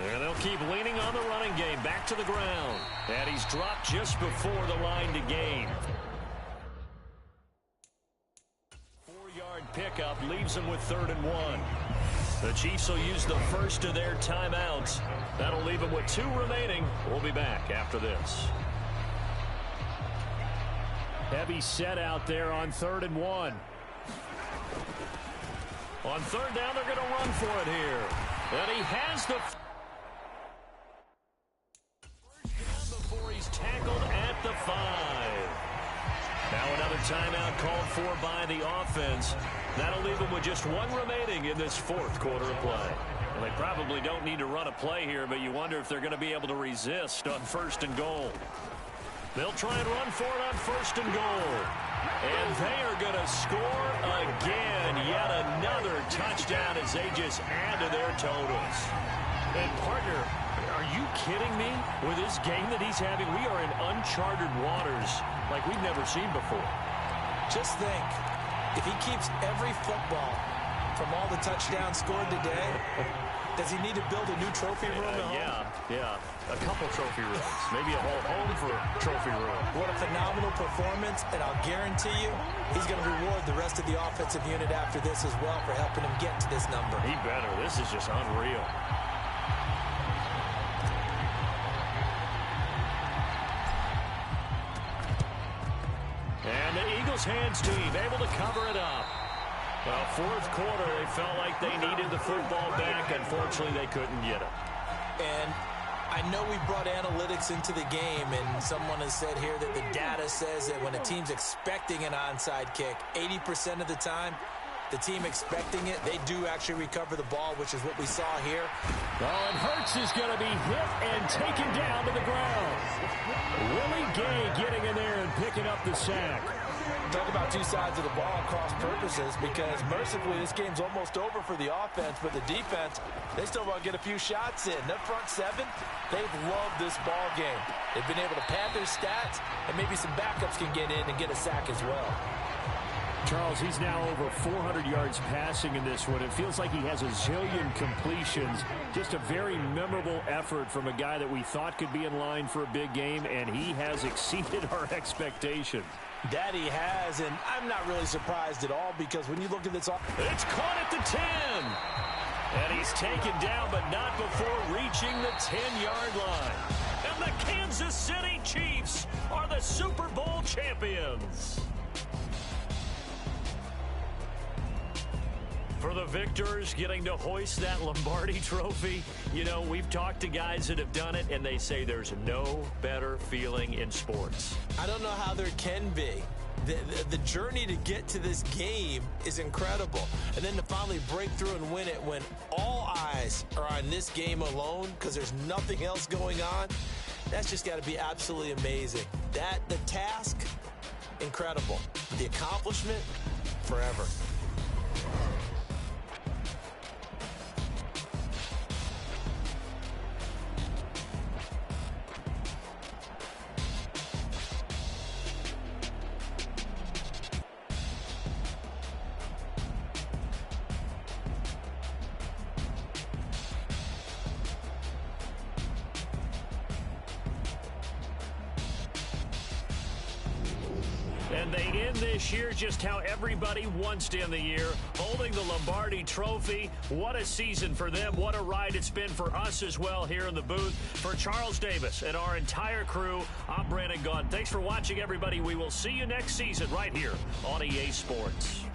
And they'll keep leaning on the running game. Back to the ground. And he's dropped just before the line to gain. 4-yard pickup leaves him with 3rd and 1. The Chiefs will use the first of their timeouts. That'll leave them with 2 remaining. We'll be back after this. Heavy set out there on 3rd and 1. On 3rd down, they're going to run for it here. And he has the first down before he's tackled at the 5. Now another timeout called for by the offense. That'll leave them with just 1 remaining in this 4th quarter of play. Well, they probably don't need to run a play here, but you wonder if they're going to be able to resist on 1st and goal. They'll try and run for it on 1st and goal. And they are going to score again. Yet another touchdown as they just add to their totals. And partner, are you kidding me? With this game that he's having, we are in uncharted waters like we've never seen before. Just think, if he keeps every football from all the touchdowns scored today, does he need to build a new trophy room at home? Yeah. A couple trophy rooms. Maybe a whole home for a trophy room. What a phenomenal performance, and I'll guarantee you he's going to reward the rest of the offensive unit after this as well for helping him get to this number. He better. This is just unreal. And the Eagles hands team able to cover it up. Well, 4th quarter, they felt like they needed the football back. Unfortunately, they couldn't get it. And I know we brought analytics into the game, and someone has said here that the data says that when a team's expecting an onside kick, 80% of the time, the team expecting it, they do actually recover the ball, which is what we saw here. Oh, and Hurts is going to be hit and taken down to the ground. Willie Gay getting in there and picking up the sack. Talk about 2 sides of the ball cross purposes, because mercifully this game's almost over for the offense, but the defense, they still want to get a few shots in. That front 7, they've loved this ball game. They've been able to pad their stats, and maybe some backups can get in and get a sack as well. Charles, he's now over 400 yards passing in this one. It feels like he has a zillion completions. Just a very memorable effort from a guy that we thought could be in line for a big game, and he has exceeded our expectations. That he has, and I'm not really surprised at all, because when you look at this... It's caught at the 10. And he's taken down, but not before reaching the 10-yard line. And the Kansas City Chiefs are the Super Bowl champions. For the victors getting to hoist that Lombardi trophy, you know, we've talked to guys that have done it, and they say there's no better feeling in sports. I don't know how there can be. The journey to get to this game is incredible. And then to finally break through and win it when all eyes are on this game alone because there's nothing else going on, that's just got to be absolutely amazing. The task, incredible. The accomplishment, forever. And they end this year just how everybody wants to end the year, holding the Lombardi Trophy. What a season for them. What a ride it's been for us as well here in the booth. For Charles Davis and our entire crew, I'm Brandon Gaudin. Thanks for watching, everybody. We will see you next season right here on EA Sports.